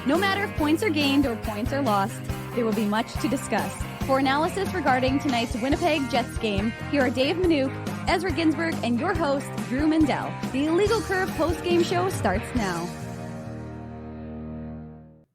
No matter if points are gained or points are lost, there will be much to discuss. For analysis regarding tonight's Winnipeg Jets game, here are Dave Minuk, Ezra Ginsburg, and your host, Drew Mandel. The Illegal Curve post-game show starts now.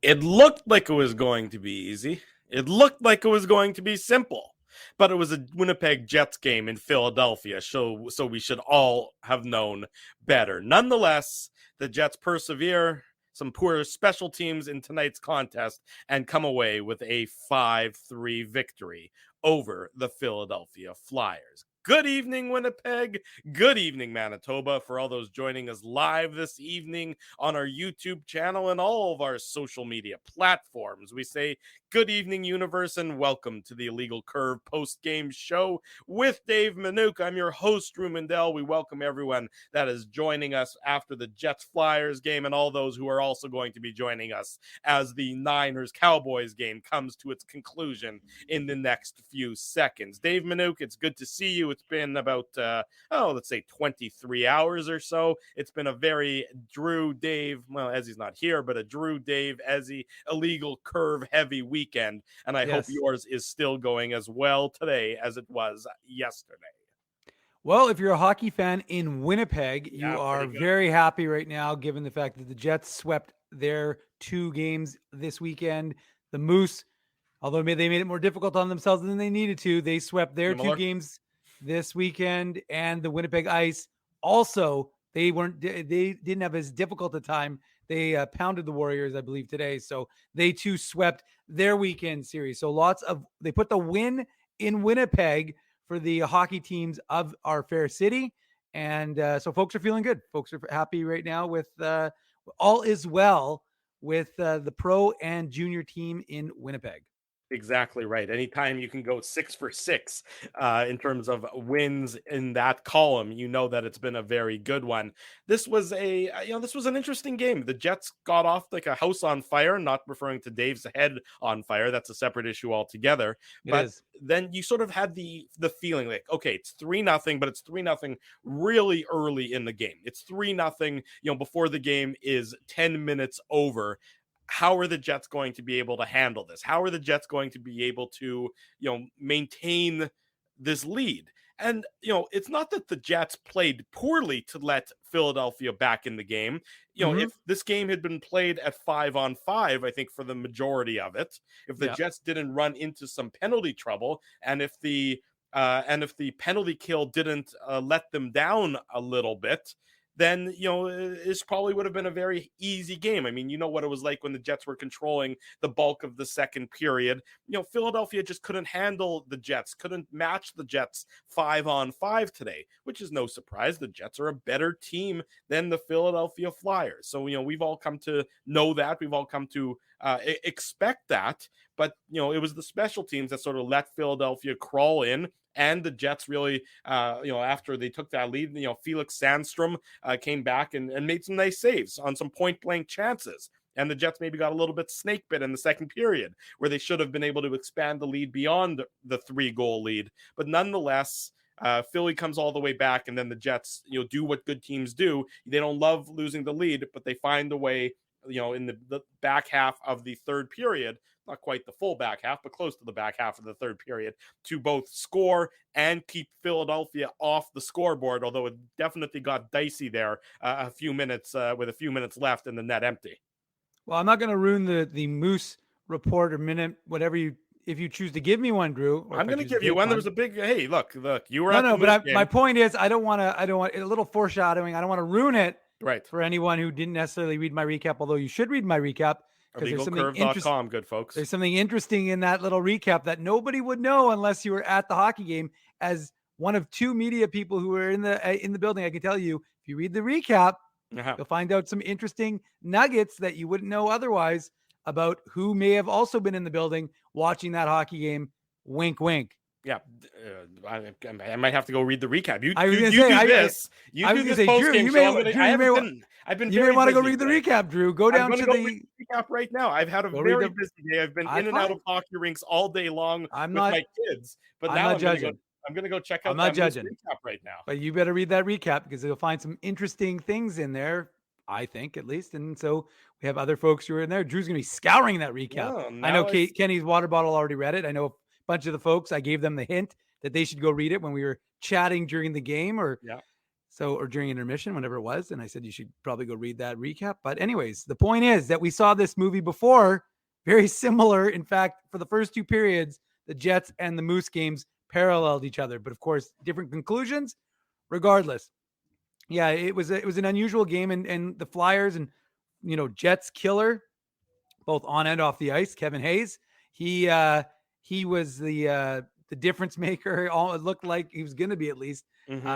It looked like it was going to be easy. It looked like it was going to be simple. But it was a Winnipeg Jets game in Philadelphia, so we should all have known better. Nonetheless, the Jets persevere, some poor special teams in tonight's contest, and come away with a 5-3 victory over the Philadelphia Flyers. Good evening, Winnipeg. Good evening, Manitoba. For all those joining us live this evening on our YouTube channel and all of our social media platforms, we say good evening, universe, and welcome to the Illegal Curve post-game show with Dave Minuk. I'm your host, Drew Mandel. We welcome everyone that is joining us after the Jets-Flyers game and all those who are also going to be joining us as the Niners-Cowboys game comes to its conclusion in the next few seconds. Dave Minuk, it's good to see you. It's been about, let's say 23 hours or so. It's been a very Drew, Dave, well, Ezzy's not here, but a Drew, Dave, Ezzy, Illegal Curve heavy weekend. And I hope yours is still going as well today as it was yesterday. Well, if you're a hockey fan in Winnipeg, you are very happy right now, given the fact that the Jets swept their 2 games this weekend. The Moose, although they made it more difficult on themselves than they needed to, they swept their 2 games this weekend. And the Winnipeg Ice also, they didn't have as difficult a time. They pounded the Warriors, I believe, today. So they too swept their weekend series. So they put the win in Winnipeg for the hockey teams of our fair city. And so folks are feeling good. Folks are happy right now with all is well with the pro and junior team in Winnipeg. Exactly right. Anytime you can go 6 for 6 in terms of wins in that column, you know that it's been a very good one. This was an interesting game. The Jets got off like a house on fire, not referring to Dave's head on fire. That's a separate issue altogether. But then you sort of had the feeling like, okay, it's 3-0, but it's 3-0 really early in the game. It's 3-0, before the game is 10 minutes over. How are the Jets going to be able to handle this? How are the Jets going to be able to, maintain this lead? And, it's not that the Jets played poorly to let Philadelphia back in the game. If this game had been played at 5-on-5, I think for the majority of it, if the Jets didn't run into some penalty trouble, and if the penalty kill didn't let them down a little bit, then, this probably would have been a very easy game. I mean, you know what it was like when the Jets were controlling the bulk of the second period. Philadelphia just couldn't handle the Jets, couldn't match the Jets 5-on-5 today, which is no surprise. The Jets are a better team than the Philadelphia Flyers. So, we've all come to know that. We've all come to expect that. But, it was the special teams that sort of let Philadelphia crawl in. And the Jets really, after they took that lead, Felix Sandstrom came back and made some nice saves on some point-blank chances. And the Jets maybe got a little bit snake bit in the second period, where they should have been able to expand the lead beyond the 3-goal lead. But nonetheless, Philly comes all the way back, and then the Jets, do what good teams do. They don't love losing the lead, but they find a way, in the back half of the third period, not quite the full back half, but close to the back half of the third period, to both score and keep Philadelphia off the scoreboard, although it definitely got dicey there with a few minutes left and the net empty. Well, I'm not going to ruin the Moose report or minute, whatever if you choose to give me one, Drew. I'm going to give you one. There was a big, hey, look, you were my point is, I don't want a little foreshadowing. I don't want to ruin it for anyone who didn't necessarily read my recap, although you should read my recap. IllegalCurve.com, good folks. There's something interesting in that little recap that nobody would know unless you were at the hockey game. As one of 2 media people who were in the building, I can tell you, if you read the recap, you'll find out some interesting nuggets that you wouldn't know otherwise about who may have also been in the building watching that hocky game. Wink, wink. Yeah, I might have to go read the recap. You may want to go read the recap, Drew. Go down to the recap right now. I've had a very busy day. I've been in and out of hockey rinks all day long with my kids. But now I'm going to go check out that recap right now. But you better read that recap because you'll find some interesting things in there I think, at least. And so we have other folks who are in there. Drew's going to be scouring that recap. Well, I know now I Kenny's water bottle already read it. I know a bunch of the folks, I gave them the hint that they should go read it when we were chatting during the game or during intermission, whenever it was. And I said, you should probably go read that recap. But anyways, the point is that we saw this movie before, very similar. In fact, for the first two periods, the Jets and the Moose games paralleled each other, but of course, different conclusions regardless. Yeah, it was an unusual game, and the Flyers and Jets killer, both on and off the ice. Kevin Hayes, he was the difference maker. It looked like he was going to be, at least,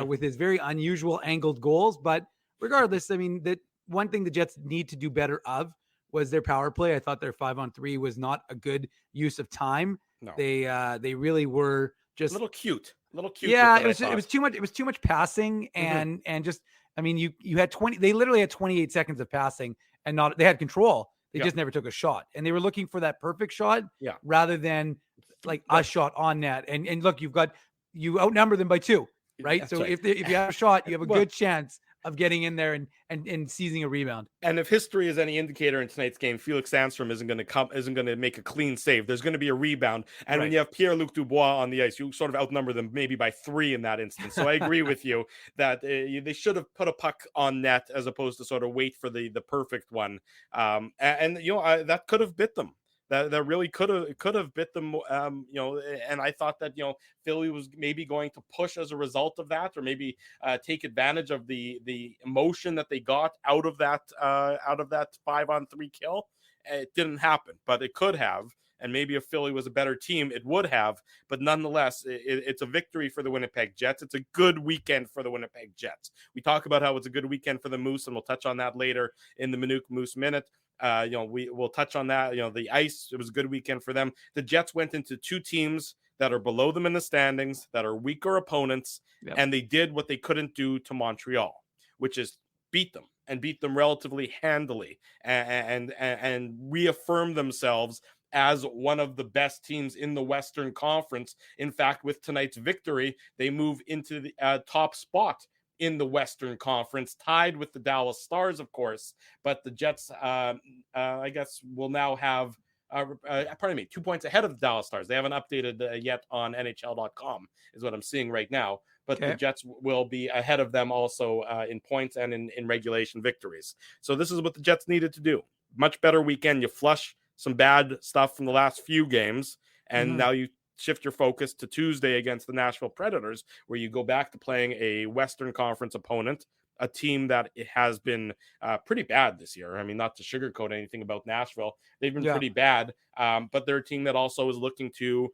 with his very unusual angled goals. But regardless, I mean, that one thing the Jets need to do better of was their power play. I thought their 5-on-3 was not a good use of time. No. They really were just a little cute. Yeah, it was too much. It was too much passing and just, I mean, you had 20. They literally had 28 seconds of passing and they had control. They just never took a shot, and they were looking for that perfect shot rather than like a shot on net. And look, you outnumber them by 2, right? So right. If you have a shot, you have a good chance of getting in there and seizing a rebound. And if history is any indicator in tonight's game, Felix Sandstrom isn't going to make a clean save. There's going to be a rebound. And when you have Pierre-Luc Dubois on the ice, you sort of outnumber them maybe by 3 in that instance. So I agree with you that they should have put a puck on net as opposed to sort of wait for the perfect one. That could have bit them. That really could have bit them, and I thought that, Philly was maybe going to push as a result of that, or maybe take advantage of the emotion that they got out of that 5-on-3 kill. It didn't happen, but it could have. And maybe if Philly was a better team, it would have. But nonetheless, it's a victory for the Winnipeg Jets. It's a good weekend for the Winnipeg Jets. We talk about how it's a good weekend for the Moose, and we'll touch on that later in the Manuk Moose Minute. We'll touch on that. The ice, it was a good weekend for them. The Jets went into 2 teams that are below them in the standings, that are weaker opponents, and they did what they couldn't do to Montreal, which is beat them relatively handily and reaffirm themselves as one of the best teams in the Western Conference. In fact, with tonight's victory, they move into the top spot in the Western Conference, tied with the Dallas Stars, of course. But the Jets, I guess, will now have, 2 points ahead of the Dallas Stars. They haven't updated yet on NHL.com, is what I'm seeing right now. But the Jets will be ahead of them also in points and in regulation victories. So this is what the Jets needed to do. Much better weekend. You flush some bad stuff from the last few games, and now you shift your focus to Tuesday against the Nashville Predators, where you go back to playing a Western Conference opponent, a team that it has been pretty bad this year. I mean, not to sugarcoat anything about Nashville. They've been pretty bad, but they're a team that also is looking to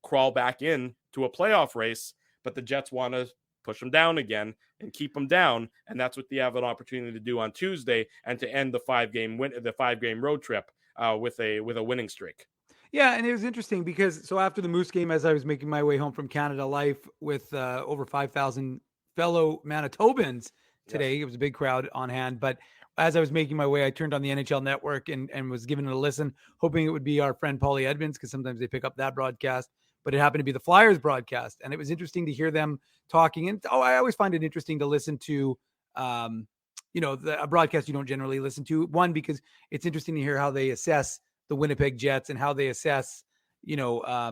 crawl back in to a playoff race, but the Jets want to push them down again and keep them down, and that's what they have an opportunity to do on Tuesday, and to end the 5-game road trip with a winning streak. Yeah, and it was interesting because after the Moose game, as I was making my way home from Canada Life with over 5,000 fellow Manitobans today, it was a big crowd on hand. But as I was making my way, I turned on the NHL Network and was giving it a listen, hoping it would be our friend Paulie Edmonds, because sometimes they pick up that broadcast. But it happened to be the Flyers broadcast, and it was interesting to hear them talking. And I always find it interesting to listen to, a broadcast you don't generally listen to. One, because it's interesting to hear how they assess the Winnipeg Jets and how they assess, how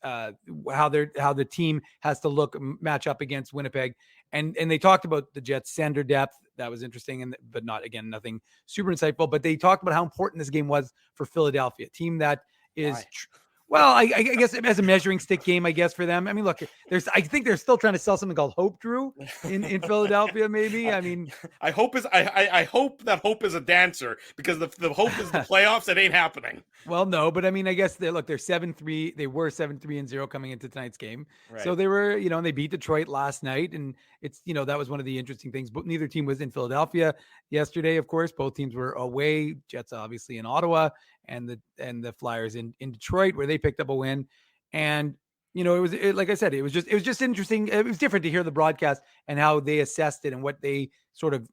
the team has to match up against Winnipeg. And they talked about the Jets' center depth. That was interesting, but nothing super insightful. But they talked about how important this game was for Philadelphia, a team that is Well, I guess as a measuring stick game, I guess, for them. I mean, look, I think they're still trying to sell something called hope, Drew, in Philadelphia, maybe. I mean, I hope that hope is a dancer, because the hope is the playoffs. It ain't happening. Well, no, but I mean, I guess they're 7-3. They were 7-3-0 coming into tonight's game. Right. So they were, and they beat Detroit last night. And it's, that was one of the interesting things, but neither team was in Philadelphia yesterday. Of course, both teams were away. Jets obviously in Ottawa, and the Flyers in Detroit, where they picked up a win. And like I said, it was just interesting. It was different to hear the broadcast and how they assessed it and what they sort of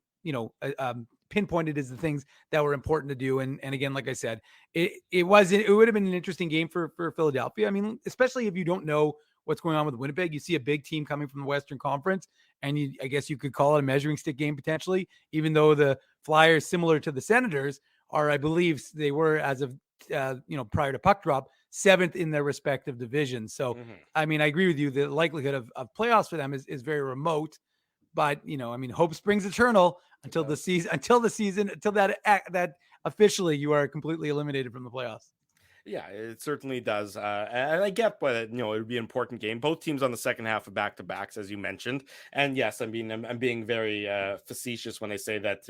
pinpointed as the things that were important to do. And again, like I said, it would have been an interesting game for Philadelphia. I mean, especially if you don't know what's going on with Winnipeg. You see a big team coming from the Western Conference, and I guess you could call it a measuring stick game potentially, even though the Flyers, similar to the Senators, are, I believe they were, as of prior to puck drop, 7th in their respective divisions. So, I mean, I agree with you. The likelihood of playoffs for them is very remote. But hope springs eternal until the season, until that officially you are completely eliminated from the playoffs. Yeah, it certainly does. And I get, but it would be an important game. Both teams on the second half of back-to-backs, as you mentioned. And yes, I'm being very facetious when I say that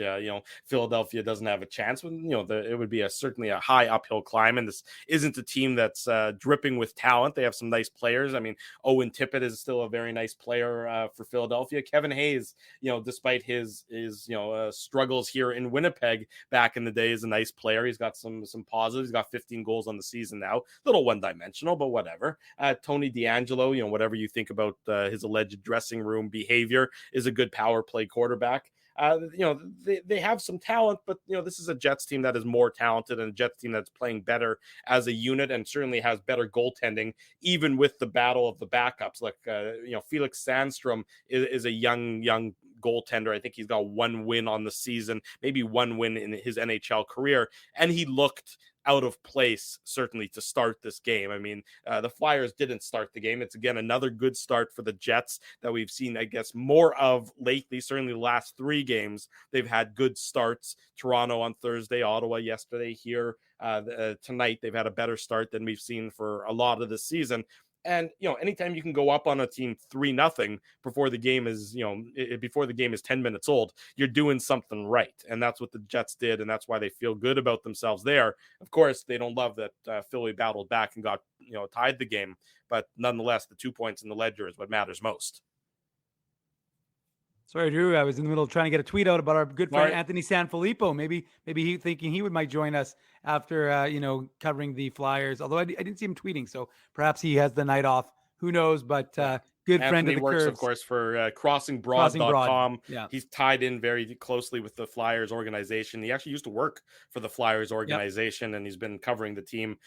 Philadelphia doesn't have a chance. When it would be certainly a high uphill climb, and this isn't a team that's dripping with talent. They have some nice players. I mean, Owen Tippett is still a very nice player for Philadelphia. Kevin Hayes, despite his struggles here in Winnipeg back in the day, is a nice player. He's got some positives. He's got 15 goals on the season now. A little one-dimensional, but whatever. Tony DeAngelo, whatever you think about his alleged dressing room behavior, is a good power play quarterback. They have some talent, but this is a Jets team that is more talented, and a Jets team that's playing better as a unit, and certainly has better goaltending, even with the battle of the backups. Like Felix Sandstrom is a young goaltender. I think he's got one win on the season, maybe one win in his NHL career, and he looked out of place, certainly, to start this game. I mean, the Flyers didn't start the game. It's, again, another good start for the Jets that we've seen, I guess, more of lately. Certainly the last 3 games, they've had good starts. Toronto on Thursday, Ottawa yesterday, here tonight. They've had a better start than we've seen for a lot of the season. And, anytime you can go up on a team 3-0 before the game is, before the game is 10 minutes old, you're doing something right. And that's what the Jets did. And that's why they feel good about themselves there. Of course, they don't love that Philly battled back and got, tied the game. But nonetheless, the 2 points in the ledger is what matters most. Sorry, Drew. I was in the middle of trying to get a tweet out about our good friend Anthony Sanfilippo. Maybe he thinking he might join us after covering the Flyers. Although I didn't see him tweeting, so perhaps he has the night off. Who knows? But good Anthony friend of the works, Curves. of course, for CrossingBroad.com. Yeah. He's tied in very closely with the Flyers organization. He actually used to work for the Flyers organization, and he's been covering the team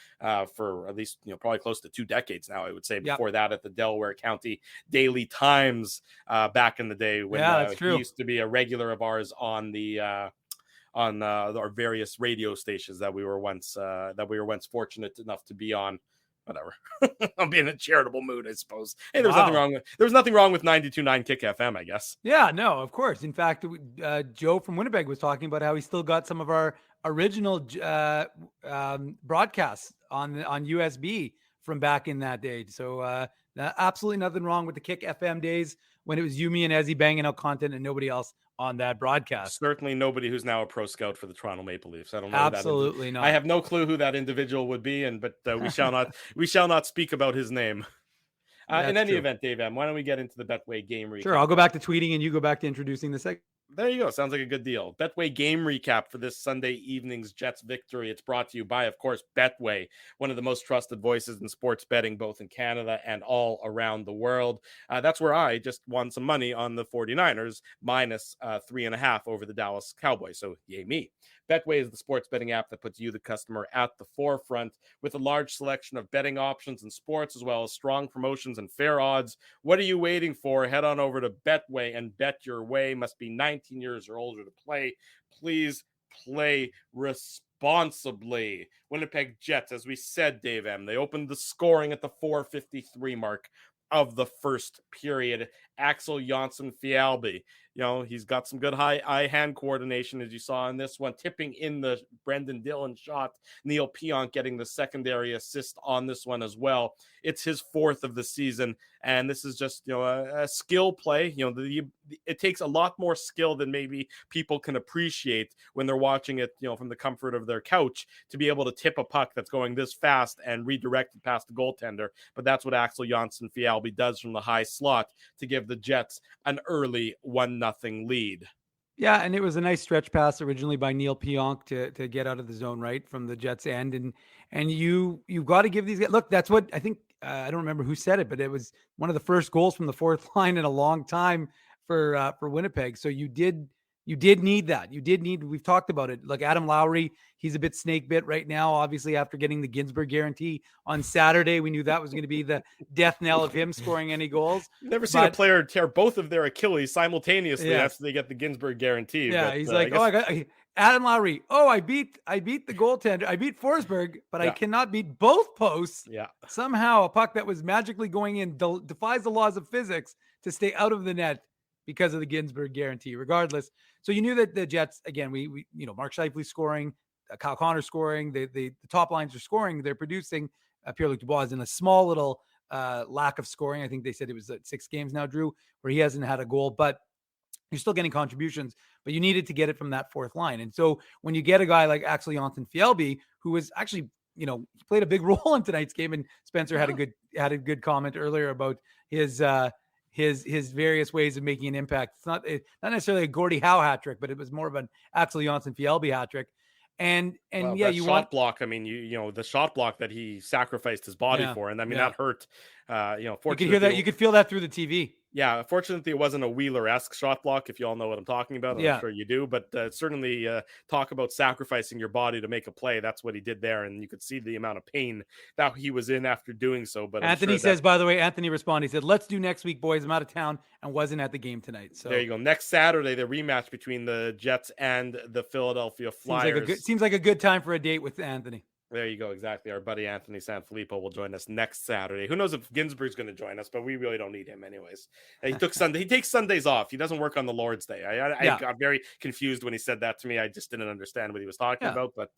for at least, probably close to 2 decades now, I would say. Before that, at the Delaware County Daily Times back in the day, when he used to be a regular of ours on the on our various radio stations that we were once fortunate enough to be on. Whatever. I'm being in a charitable mood, I suppose. Hey, there's nothing wrong with 92.9 Kick FM, I guess. Yeah, no, of course. In fact, Joe from Winnipeg was talking about how he still got some of our original broadcasts on USB from back in that day. So absolutely nothing wrong with the Kick FM days when it was you, me, and Ezzy banging out content and nobody else on that broadcast. Certainly nobody who's now a pro scout for the Toronto Maple Leafs. I don't know. Absolutely not. I have no clue who that individual would be, but we shall not speak about his name. In any event, Dave M., why don't we get into the Betway game recap? Sure, I'll go back to tweeting and you go back to introducing the segment. There you go. Sounds like a good deal. Betway game recap for this Sunday evening's Jets victory. It's brought to you by, of course, Betway, one of the most trusted voices in sports betting, both in Canada and all around the world. That's where I just won some money on the 49ers, minus 3.5 over the Dallas Cowboys. So yay me. Betway is the sports betting app that puts you, the customer, at the forefront with a large selection of betting options in sports, as well as strong promotions and fair odds. What are you waiting for? Head on over to Betway and bet your way. Must be 19 years or older to play. Please play responsibly. Winnipeg Jets, as we said, Dave M., they opened the scoring at the 4:53 mark of the first period. Axel Jonsson-Fjällby, he's got some good eye-hand coordination, as you saw in this one, tipping in the Brendan Dillon shot. Neil Pionk getting the secondary assist on this one as well. It's his 4th of the season, and this is just a skill play. It takes a lot more skill than maybe people can appreciate when they're watching it, from the comfort of their couch, to be able to tip a puck that's going this fast and redirect it past the goaltender. But that's what Axel Jonsson-Fjällby does from the high slot to give the Jets an early 1-0 lead. Yeah, and it was a nice stretch pass originally by Neil Pionk to get out of the zone right from the Jets' end, and you've got to give these guys. Look, that's what I think. I don't remember who said it, but it was one of the first goals from the fourth line in a long time for Winnipeg. So you did You did need that. We've talked about it. Like Adam Lowry, he's a bit snake bit right now, obviously, after getting the Ginsburg guarantee on Saturday. We knew that was going to be the death knell of him scoring any goals. Never seen a player tear both of their Achilles simultaneously after they get the Ginsburg guarantee. Yeah, but, he's like, I got Adam Lowry. Oh, I beat the goaltender. I beat Forsberg, but I cannot beat both posts. Yeah. Somehow a puck that was magically going in defies the laws of physics to stay out of the net because of the Ginsburg guarantee, regardless. So you knew that the Jets, again, we Mark Scheifele scoring, Kyle Connor scoring, the top lines are scoring, they're producing. Pierre-Luc Dubois is in a small little lack of scoring. I think they said it was 6 games now, Drew, where he hasn't had a goal, but you're still getting contributions, but you needed to get it from that fourth line. And so when you get a guy like Axel Jonsson-Fjällby, who was actually, he played a big role in tonight's game, and Spencer had a good comment earlier about his various ways of making an impact. It's not necessarily a Gordie Howe hat trick, but it was more of an Axel Jonsson-Fjällby hat trick. And you shot block. I mean, the shot block that he sacrificed his body for, and I mean that hurt. You could hear that. You could feel that through the TV. Yeah, fortunately, it wasn't a Wheeler-esque shot block, if you all know what I'm talking about. I'm sure you do, but certainly talk about sacrificing your body to make a play. That's what he did there, and you could see the amount of pain that he was in after doing so. But Anthony says, by the way, Anthony responded. He said, let's do next week, boys. I'm out of town and wasn't at the game tonight. So there you go. Next Saturday, the rematch between the Jets and the Philadelphia Flyers. Seems like a good time for a date with Anthony. There you go. Exactly. Our buddy Anthony Sanfilippo will join us next Saturday. Who knows if Ginsburg's going to join us, but we really don't need him anyways. He takes Sundays off. He doesn't work on the Lord's Day. I got very confused when he said that to me. I just didn't understand what he was talking about, but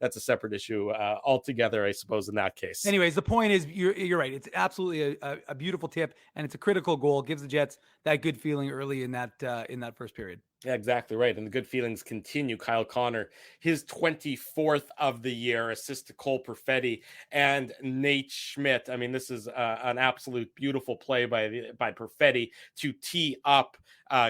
that's a separate issue altogether, I suppose, in that case. Anyways, the point is you're right. It's absolutely a beautiful tip, and it's a critical goal. It gives the Jets that good feeling early in that first period. Yeah, exactly right. And the good feelings continue. Kyle Connor, his 24th of the year, assist to Cole Perfetti and Nate Schmidt. I mean, this is an absolute beautiful play by Perfetti to tee up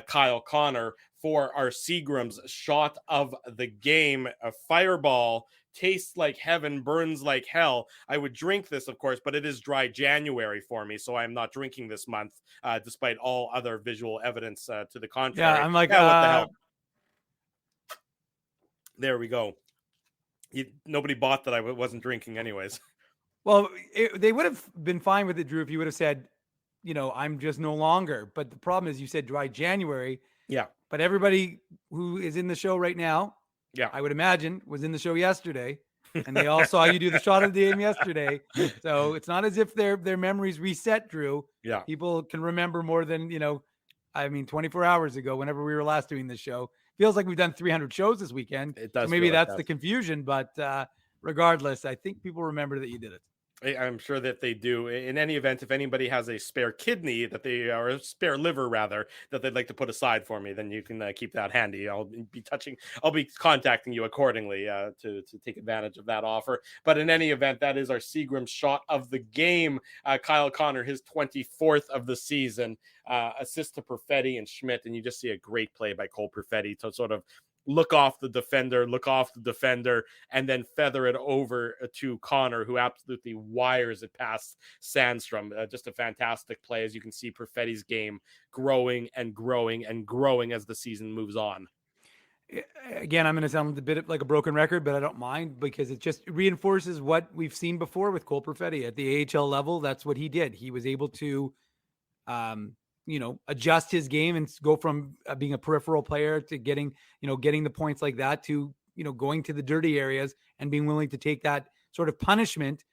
Kyle Connor for our Seagram's shot of the game. A fireball. Tastes like heaven, burns like hell. I would drink this, of course, but it is dry January for me, so I'm not drinking this month, despite all other visual evidence to the contrary. Yeah, I'm like, what the hell? There we go. Nobody bought that I wasn't drinking anyways. Well, they would have been fine with it, Drew, if you would have said, I'm just no longer. But the problem is you said dry January. Yeah. But everybody who is in the show right now, I would imagine, was in the show yesterday, and they all saw you do the shot of the game yesterday. So it's not as if their memories reset, Drew. Yeah. People can remember more than, 24 hours ago, whenever we were last doing this show. Feels like we've done 300 shows this weekend. It does. So maybe that's the confusion, but regardless, I think people remember that you did it. I'm sure that they do. In any event, if anybody has a spare kidney or a spare liver rather, that they'd like to put aside for me, then you can keep that handy. I'll be contacting you accordingly to take advantage of that offer. But in any event, that is our Seagram shot of the game. Kyle Connor, his 24th of the season, assist to Perfetti and Schmidt, and you just see a great play by Cole Perfetti to sort of look off the defender, and then feather it over to Connor, who absolutely wires it past Sandstrom. Just a fantastic play. As you can see, Perfetti's game growing and growing and growing as the season moves on. Again, I'm going to sound a bit like a broken record, but I don't mind because it just reinforces what we've seen before with Cole Perfetti at the AHL level. That's what he did. He was able to, adjust his game and go from being a peripheral player to getting the points like that to, going to the dirty areas and being willing to take that sort of punishment.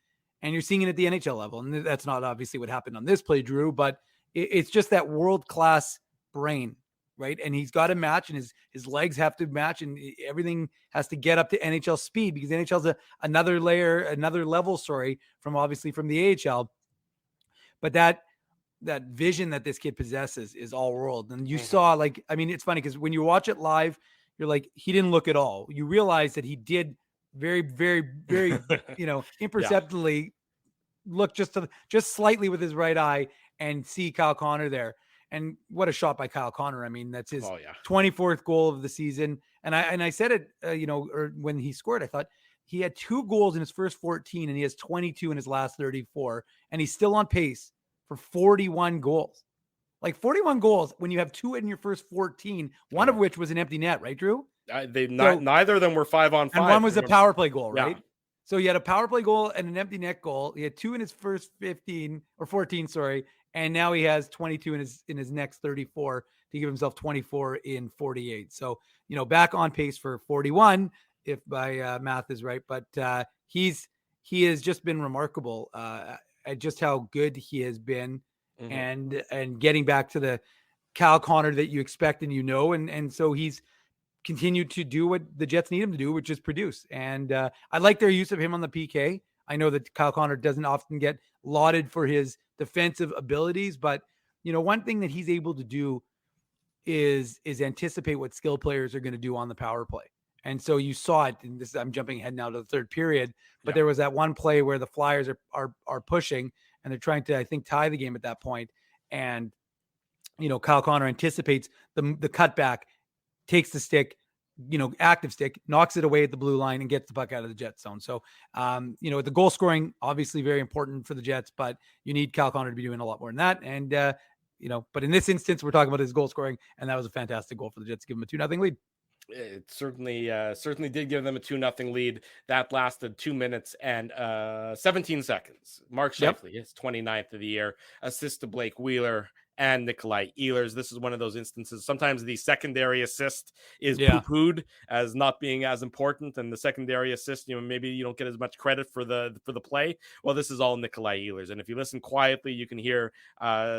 And you're seeing it at the NHL level. And that's not obviously what happened on this play, Drew, but it's just that world-class brain, right? And he's got to match, and his legs have to match, and everything has to get up to NHL speed, because NHL is another level, from the AHL. But that vision that this kid possesses is all world. And you saw, it's funny because when you watch it live, you're like, he didn't look at all. You realize that he did very, very, very, imperceptibly look just slightly with his right eye and see Kyle Connor there. And what a shot by Kyle Connor. I mean, that's his 24th goal of the season. And I said it, or when he scored, I thought he had 2 goals in his first 14 and he has 22 in his last 34, and he's still on pace for 41 goals. Like 41 goals when you have 2 in your first 14, one of which was an empty net, right, Drew? Neither of them were 5-on-5. And one was a power play goal, right? Yeah. So he had a power play goal and an empty net goal. He had 2 in his first 15 or 14, sorry. And now he has 22 in his next 34 to give himself 24 in 48. So, back on pace for 41, if my math is right. But he has just been remarkable at just how good he has been. Mm-hmm. and getting back to the Kyle Connor that you expect and so he's continued to do what the Jets need him to do, which is produce. And I like their use of him on the PK. I know that Kyle Connor doesn't often get lauded for his defensive abilities, but one thing that he's able to do is anticipate what skill players are going to do on the power play. And so you saw it, and I'm jumping ahead now to the third period, but there was that one play where the Flyers are pushing and they're trying to, I think, tie the game at that point. And, Kyle Connor anticipates the cutback, takes the stick, active stick, knocks it away at the blue line and gets the puck out of the Jets zone. So, the goal scoring, obviously very important for the Jets, but you need Kyle Connor to be doing a lot more than that. And, but in this instance, we're talking about his goal scoring, and that was a fantastic goal for the Jets to give him a 2-0 lead. It certainly did give them a 2-0 lead. That lasted 2 minutes and 17 seconds. Mark Scheifele, his 29th of the year, assist to Blake Wheeler and Nikolai Ehlers. This is one of those instances. Sometimes the secondary assist is poo-pooed as not being as important, and the secondary assist, maybe you don't get as much credit for the play. Well, this is all Nikolai Ehlers, and if you listen quietly, you can hear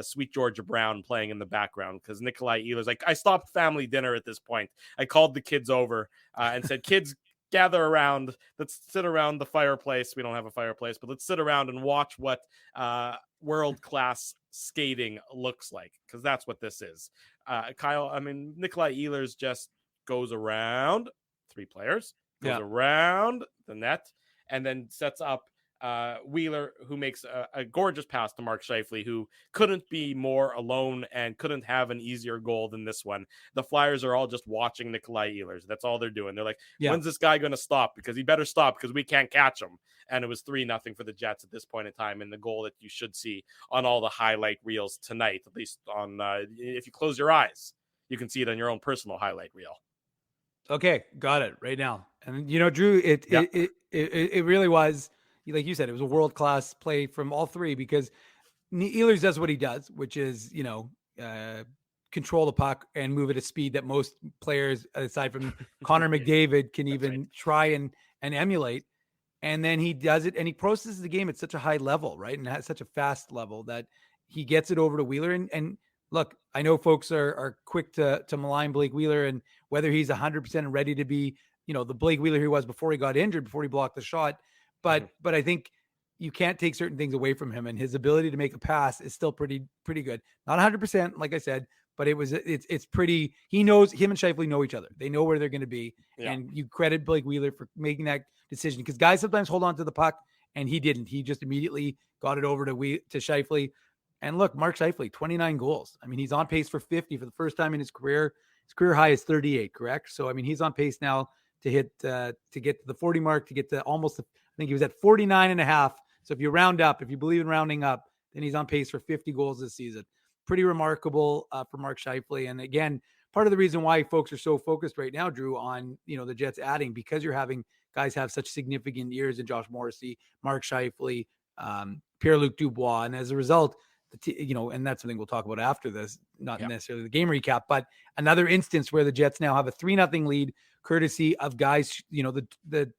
Sweet Georgia Brown playing in the background because Nikolai Ehlers, like, I stopped family dinner at this point. I called the kids over and said, "Kids, gather around. Let's sit around the fireplace." We don't have a fireplace, but let's sit around and watch what world-class skating looks like, because that's what this is. Nikolai Ehlers just goes around 3 players, goes around the net, and then sets up Wheeler, who makes a gorgeous pass to Mark Scheifele, who couldn't be more alone and couldn't have an easier goal than this one. The Flyers are all just watching Nikolai Ehlers. That's all they're doing. They're like, when's this guy going to stop? Because he better stop, because we can't catch him. And it was 3-0 for the Jets at this point in time, and the goal that you should see on all the highlight reels tonight, at least on if you close your eyes, you can see it on your own personal highlight reel. Okay, got it right now. And Drew, it really was, like you said, it was a world-class play from all 3, because Ehlers does what he does, which is, control the puck and move at a speed that most players, aside from Connor McDavid, can even try and emulate. And then he does it, and he processes the game at such a high level, right? And at such a fast level that he gets it over to Wheeler. And look, I know folks are quick to malign Blake Wheeler and whether he's 100% ready to be, the Blake Wheeler he was before he got injured, before he blocked the shot. But I think you can't take certain things away from him, and his ability to make a pass is still pretty good. Not 100%, like I said, but it's pretty. He knows, him and Scheifele know each other. They know where they're going to be, and you credit Blake Wheeler for making that decision, because guys sometimes hold on to the puck, and he didn't. He just immediately got it over to Scheifele. And look, Mark Scheifele, 29 goals. I mean, he's on pace for 50 for the first time in his career. His career high is 38, correct? So I mean, he's on pace now to hit to get to the 40 mark, to get to almost, I think he was at 49.5. So if you round up, if you believe in rounding up, then he's on pace for 50 goals this season. Pretty remarkable for Mark Scheifele. And again, part of the reason why folks are so focused right now, Drew, on the Jets adding, because you're having guys have such significant years in Josh Morrissey, Mark Scheifele, Pierre-Luc Dubois, and as a result, and that's something we'll talk about after this, not necessarily the game recap, but another instance where the Jets now have a 3-0 lead, courtesy of guys, the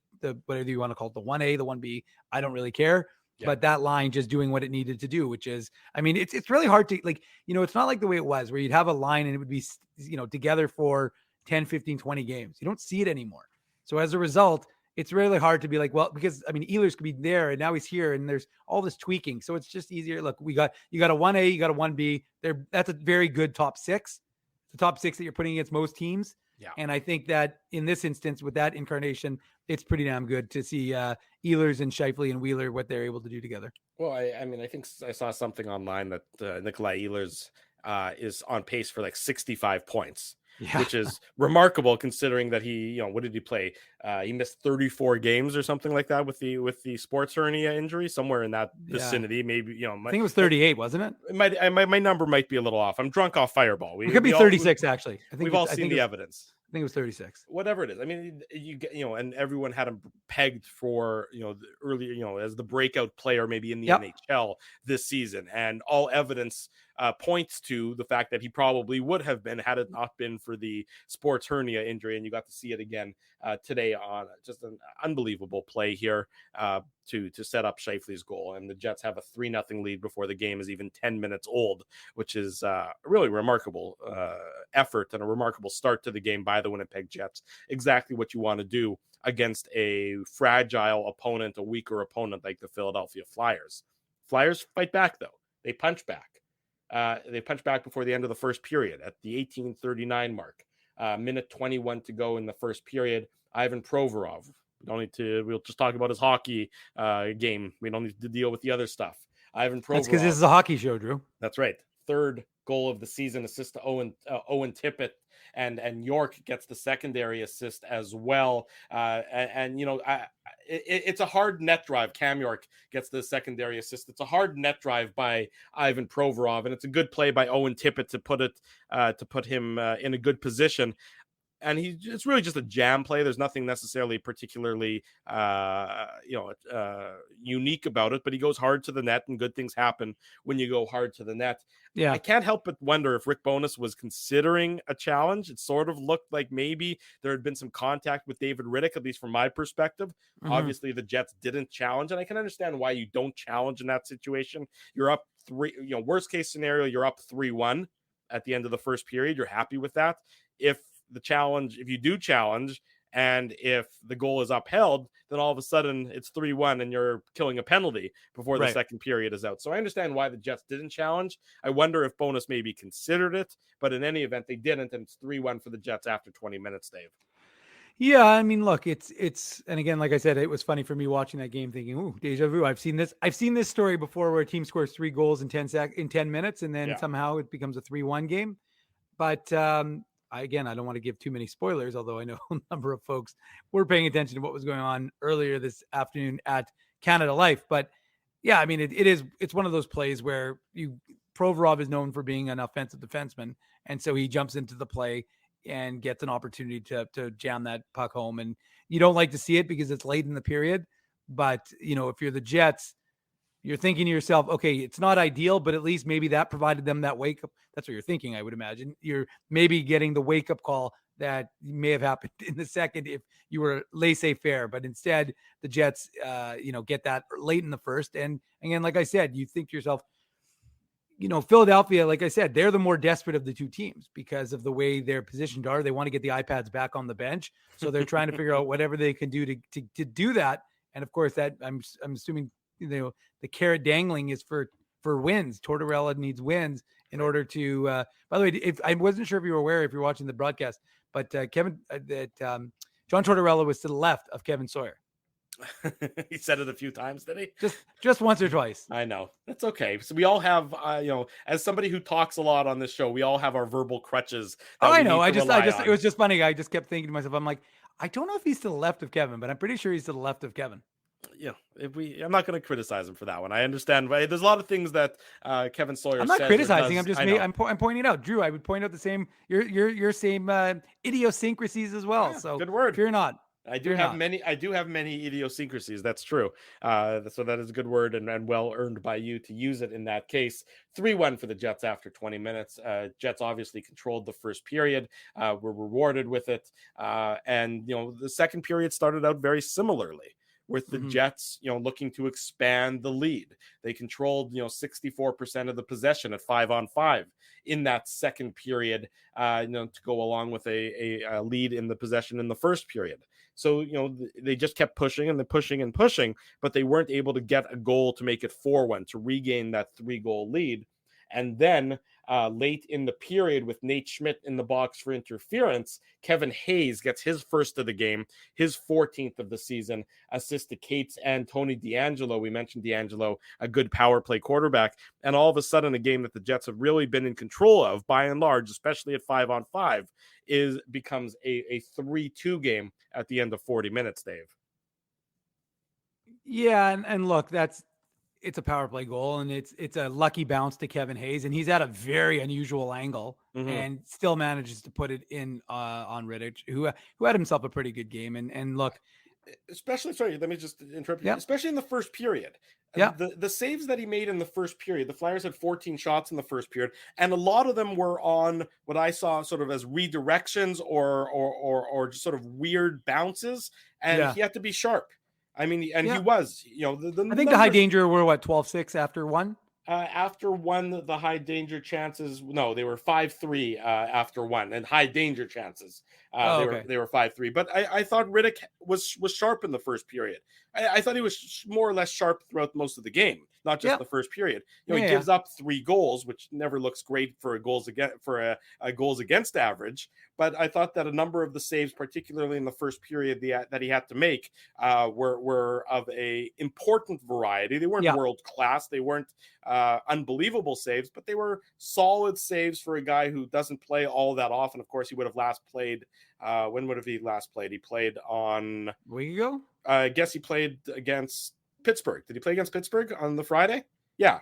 whatever you want to call it, the 1A, the 1B, I don't really care. But that line just doing what it needed to do, which is, I mean, it's really hard to, like, it's not like the way it was where you'd have a line and it would be, together for 10, 15, 20 games. You don't see it anymore. So as a result, it's really hard to be like, well, because I mean, Ehlers could be there and now he's here and there's all this tweaking. So it's just easier. Look, you got a 1A, you got a 1B there. That's a very good top 6, the top 6 that you're putting against most teams. Yeah. And I think that in this instance, with that incarnation, it's pretty damn good to see Ehlers and Scheifele and Wheeler, what they're able to do together. Well, I mean, I think I saw something online that Nikolai Ehlers is on pace for like 65 points. which is remarkable considering that he, what did he play? He missed 34 games or something like that with the sports hernia injury, somewhere in that vicinity. Maybe, I think it was 38, wasn't it? My number might be a little off. I'm drunk off Fireball. It could be 36, actually. I think we've all seen the evidence. I think it was 36. Whatever it is. I mean, you get, and everyone had him pegged for, the earlier, as the breakout player maybe in the NHL this season. And all evidence points to the fact that he probably would have been had it not been for the sports hernia injury. And you got to see it again today on just an unbelievable play here to set up Scheifele's goal. And the Jets have a 3-0 lead before the game is even 10 minutes old, which is a really remarkable effort and a remarkable start to the game by the Winnipeg Jets. Exactly what you want to do against a fragile opponent, a weaker opponent like the Philadelphia Flyers. Flyers fight back, though. They punch back. They punch back before the end of the first period at the 18:39 mark. Minute 21 to go in the first period. Ivan Provorov. We'll just talk about his hockey game. We don't need to deal with the other stuff. Ivan Provorov. That's because this is a hockey show, Drew. That's right. Third goal of the season, assist to Owen Tippett, and York gets the secondary assist as well. It's a hard net drive. Cam York gets the secondary assist. It's a hard net drive by Ivan Provorov, and it's a good play by Owen Tippett to put him in a good position. And it's really just a jam play. There's nothing necessarily particularly, unique about it, but he goes hard to the net, and good things happen when you go hard to the net. Yeah. I can't help but wonder if Rick Bowness was considering a challenge. It sort of looked like maybe there had been some contact with David Riddick, at least from my perspective. Mm-hmm. Obviously, the Jets didn't challenge, and I can understand why you don't challenge in that situation. You're up 3, worst case scenario, you're up 3-1 at the end of the first period. You're happy with that. If you do challenge and if the goal is upheld, then all of a sudden it's 3-1 and you're killing a penalty before the second period is out. So I understand why the Jets didn't challenge. I wonder if Bowness maybe considered it, but in any event, they didn't. And it's 3-1 for the Jets after 20 minutes, Dave. Yeah. I mean, look, it's, and again, like I said, it was funny for me watching that game thinking, ooh, deja vu. I've seen this story before where a team scores 3 goals in 10 minutes and then somehow it becomes a 3-1 game. But, I don't want to give too many spoilers, although I know a number of folks were paying attention to what was going on earlier this afternoon at Canada Life. But yeah, I mean, it's one of those plays where Provorov is known for being an offensive defenseman. And so he jumps into the play and gets an opportunity to jam that puck home. And you don't like to see it because it's late in the period. But, if you're the Jets, you're thinking to yourself, okay, it's not ideal, but at least maybe that provided them that wake up. That's what you're thinking, I would imagine. You're maybe getting the wake up call that may have happened in the second if you were laissez-faire. But instead, the Jets, get that late in the first. And again, like I said, you think to yourself, Philadelphia, like I said, they're the more desperate of the two teams because of the way they're positioned are. They want to get the iPads back on the bench. So they're trying to figure out whatever they can do to do that. And of course, that I'm assuming, the carrot dangling is for wins. Tortorella needs wins in order to, by the way, if I wasn't sure if you were aware, if you're watching the broadcast, but John Tortorella was to the left of Kevin Sawyer. He said it a few times, did he? Just once or twice. I know. That's okay. So we all have, as somebody who talks a lot on this show, we all have our verbal crutches. I know. It was just funny. I just kept thinking to myself, I'm like, I don't know if he's to the left of Kevin, but I'm pretty sure he's to the left of Kevin. I'm not going to criticize him for that one. I understand. There's a lot of things that Kevin Sawyer. I'm not criticizing. I'm pointing out, Drew. I would point out the same your same idiosyncrasies as well. So good word. Fear not. I do have many idiosyncrasies. That's true. So that is a good word and well earned by you to use it in that case. 3-1 for the Jets after 20 minutes. Jets obviously controlled the first period. Were rewarded with it. And the second period started out very similarly, with the Jets, looking to expand the lead. They controlled, 64% of the possession at 5-on-5 in that second period, to go along with a lead in the possession in the first period. So, they just kept pushing and pushing, but they weren't able to get a goal to make it 4-1, to regain that 3-goal lead. And then late in the period, with Nate Schmidt in the box for interference, Kevin Hayes gets his first of the game, his 14th of the season, assist to Cates and Tony DeAngelo. We mentioned DeAngelo, a good power play quarterback. And all of a sudden, a game that the Jets have really been in control of by and large, especially at 5-on-5, becomes a 3-2 game at the end of 40 minutes, Dave. Yeah, and look, it's a power play goal, and it's a lucky bounce to Kevin Hayes, and he's at a very unusual angle and still manages to put it in on Rittich, who had himself a pretty good game. And look, especially, sorry, let me just interrupt you. Yeah. Especially in the first period. Yeah. The saves that he made in the first period, the Flyers had 14 shots in the first period, and a lot of them were on what I saw sort of as redirections or just sort of weird bounces, and he had to be sharp. I mean, and he was, I think numbers, the high danger were 12-6 after one. After one, the high danger chances, no, they were 5-3 after one, and high danger chances. They were 5-3. But I thought Rittich was sharp in the first period. I thought he was more or less sharp throughout most of the game, not just the first period. He gives up 3 goals, which never looks great for a goals against average. But I thought that a number of the saves, particularly in the first period, that he had to make, were of a important variety. They weren't world class. They weren't unbelievable saves, but they were solid saves for a guy who doesn't play all that often. Of course, he would have last played. When would have he last played? He played on a week ago. I guess he played against Pittsburgh. Did he play against Pittsburgh on the Friday? Yeah.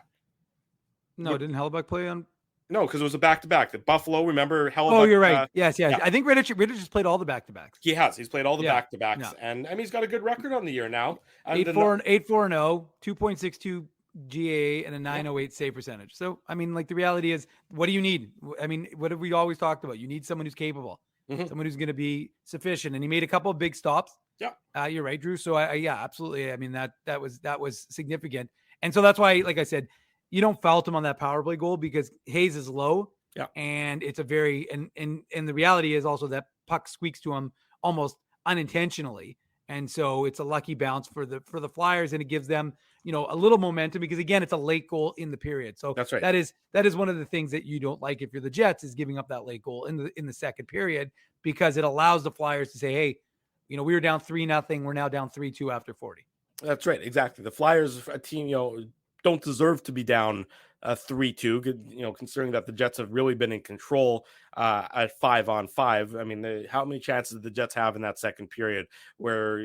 No, didn't Hellebuck play on? No, because it was a back-to-back. The Buffalo, remember Hellebuck? Oh, you're right. Yes. Yeah. I think Rittich has played all the back-to-backs. He has. He's played all the back-to-backs, and I mean he's got a good record on the year now. 8-4-0, 2.62 GAA, and a 908 save percentage. So I mean, like, the reality is, what do you need? I mean, what have we always talked about? You need someone who's capable, someone who's going to be sufficient, and he made a couple of big stops. Yeah, you're right, Drew. So absolutely. I mean, that was significant, and so that's why, like I said, you don't fault him on that power play goal because Hayes is low. Yeah, and it's a very and the reality is also that puck squeaks to him almost unintentionally, and so it's a lucky bounce for the Flyers, and it gives them a little momentum because, again, it's a late goal in the period. So that's right. That is one of the things that you don't like if you're the Jets, is giving up that late goal in the second period, because it allows the Flyers to say, hey, we were down 3-0. We're now down 3-2 after 40. That's right. Exactly. The Flyers, a team, don't deserve to be down 3-2, considering that the Jets have really been in control at 5-on-5. I mean, how many chances did the Jets have in that second period where,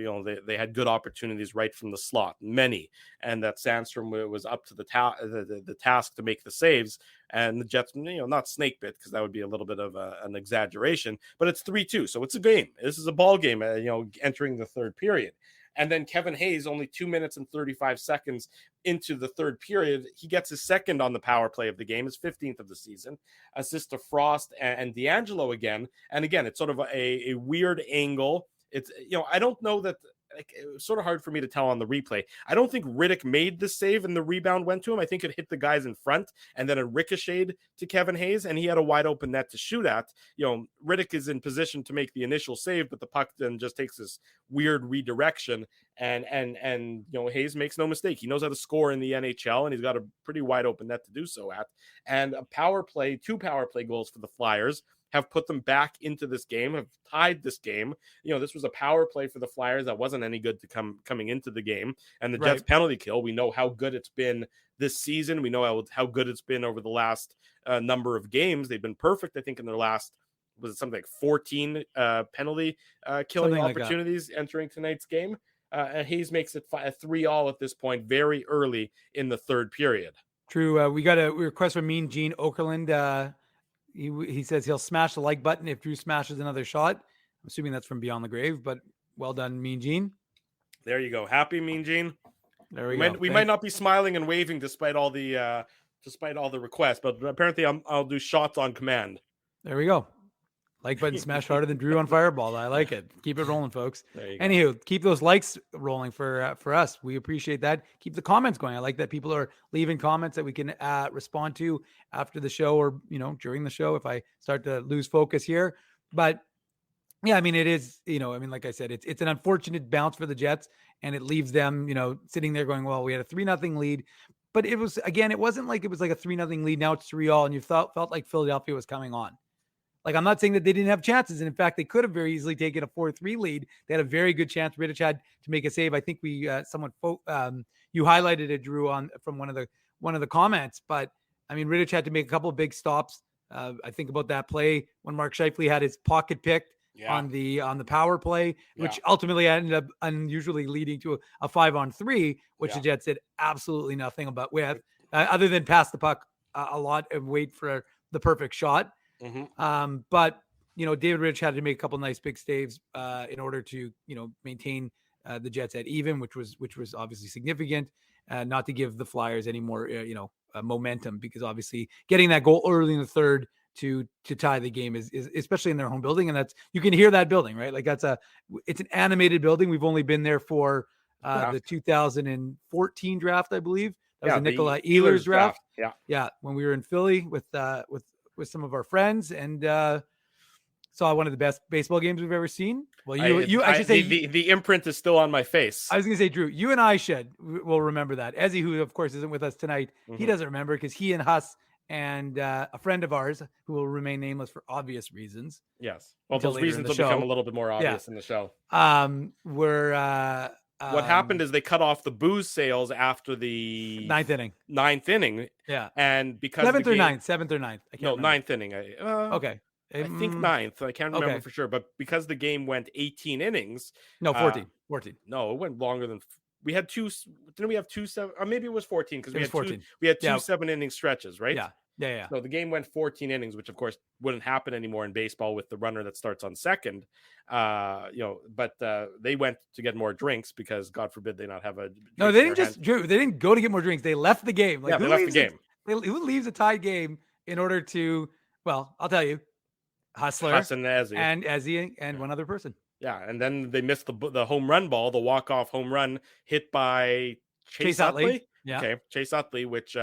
they had good opportunities right from the slot? Many. And that Sandstrom was up to the task to make the saves. And the Jets, not snake bit, because that would be a little bit of an exaggeration, but it's 3-2. So it's a game. This is a ball game, entering the third period. And then Kevin Hayes, only 2 minutes and 35 seconds into the third period, he gets his second on the power play of the game, his 15th of the season, assist to Frost and DeAngelo again. And again, it's sort of a weird angle. It's, I don't know that, it was sort of hard for me to tell on the replay. I don't think Rittich made the save and the rebound went to him. I think it hit the guys in front, and then it ricocheted to Kevin Hayes, and he had a wide open net to shoot at. Rittich is in position to make the initial save, but the puck then just takes this weird redirection, and Hayes makes no mistake. He knows how to score in the NHL, and he's got a pretty wide open net to do so at. And two power play goals for the Flyers have put them back into this game, have tied this game. This was a power play for the Flyers that wasn't any good to coming into the game. And the Jets penalty kill, we know how good it's been this season. We know how good it's been over the last number of games. They've been perfect, I think, in their last, was it something like 14 penalty killing opportunities entering tonight's game. And Hayes makes it 3-3 at this point, very early in the third period. True. We got a request from Mean Gene Okerlund. He says he'll smash the like button if Drew smashes another shot. I'm assuming that's from Beyond the Grave, but well done, Mean Gene. There you go. Happy, Mean Gene. There we go. We might not be smiling and waving despite all the requests, but apparently I'll do shots on command. There we go. Like button smash harder than Drew on Fireball. I like it. Keep it rolling, folks. Anywho, keep those likes rolling for us. We appreciate that. Keep the comments going. I like that people are leaving comments that we can respond to after the show, or during the show if I start to lose focus here. But yeah, I mean, it is, like I said, it's an unfortunate bounce for the Jets, and it leaves them, sitting there going, well, we had a 3-0 lead. but it was, again, it wasn't like it was like a 3-0 lead. Now it's 3-3, and you felt like Philadelphia was coming on. Like, I'm not saying that they didn't have chances. And in fact, they could have very easily taken a 4-3 lead. They had a very good chance. Rittich had to make a save. I think you highlighted it, Drew, from one of the comments. But I mean, Rittich had to make a couple of big stops. I think about that play when Mark Scheifele had his pocket picked on the power play, which ultimately ended up unusually leading to a 5-on-3, which the Jets did absolutely nothing about with, other than pass the puck a lot and wait for the perfect shot. Mm-hmm. But David Rittich had to make a couple nice big saves in order to maintain the Jets at even, which was obviously significant, not to give the Flyers any more momentum, because obviously getting that goal early in the third to tie the game is especially in their home building, and that's, you can hear that building, right? Like it's an animated building. We've only been there for the 2014 draft, I believe. That was the Nikolai Ehlers draft. Yeah, when we were in Philly with some of our friends, and saw one of the best baseball games we've ever seen. Well, I should say the imprint is still on my face. I was going to say, Drew, you and I will remember that. Ezzy, who of course isn't with us tonight, he doesn't remember, because he and Huss and a friend of ours, who will remain nameless for obvious reasons. Yes. Well, those reasons will become a little bit more obvious in the show. What happened is they cut off the booze sales after the ninth inning. Yeah. And because seventh or ninth. I can't remember. Ninth inning. Okay. I think ninth. I can't remember for sure. But because the game went 18 innings. No, 14. 14. No, it went longer than. We had two. Didn't we have 2 7? Or maybe it was 14, because we had 14. We had two 7-inning stretches, right? Yeah. So the game went 14 innings, which of course wouldn't happen anymore in baseball with the runner that starts on second. But they went to get more drinks, because God forbid they not have a. No, they didn't just, Drew, they didn't go to get more drinks. They left the game. They left the game. Who leaves a tied game in order to? Well, I'll tell you, Hustler, and Ezzy, and one other person. Yeah, and then they missed the home run ball, the walk-off home run hit by Chase Utley. Yeah. Okay, Chase Utley, which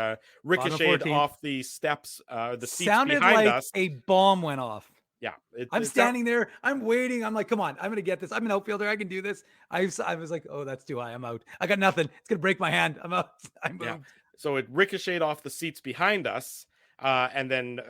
ricocheted off the steps, the seats sounded behind like us. A bomb went off. Yeah, I'm standing there. I'm waiting. I'm like, come on, I'm going to get this. I'm an outfielder. I can do this. I was like, oh, that's too high. I'm out. I got nothing. It's going to break my hand. I'm out. I moved. Yeah. So it ricocheted off the seats behind us. And then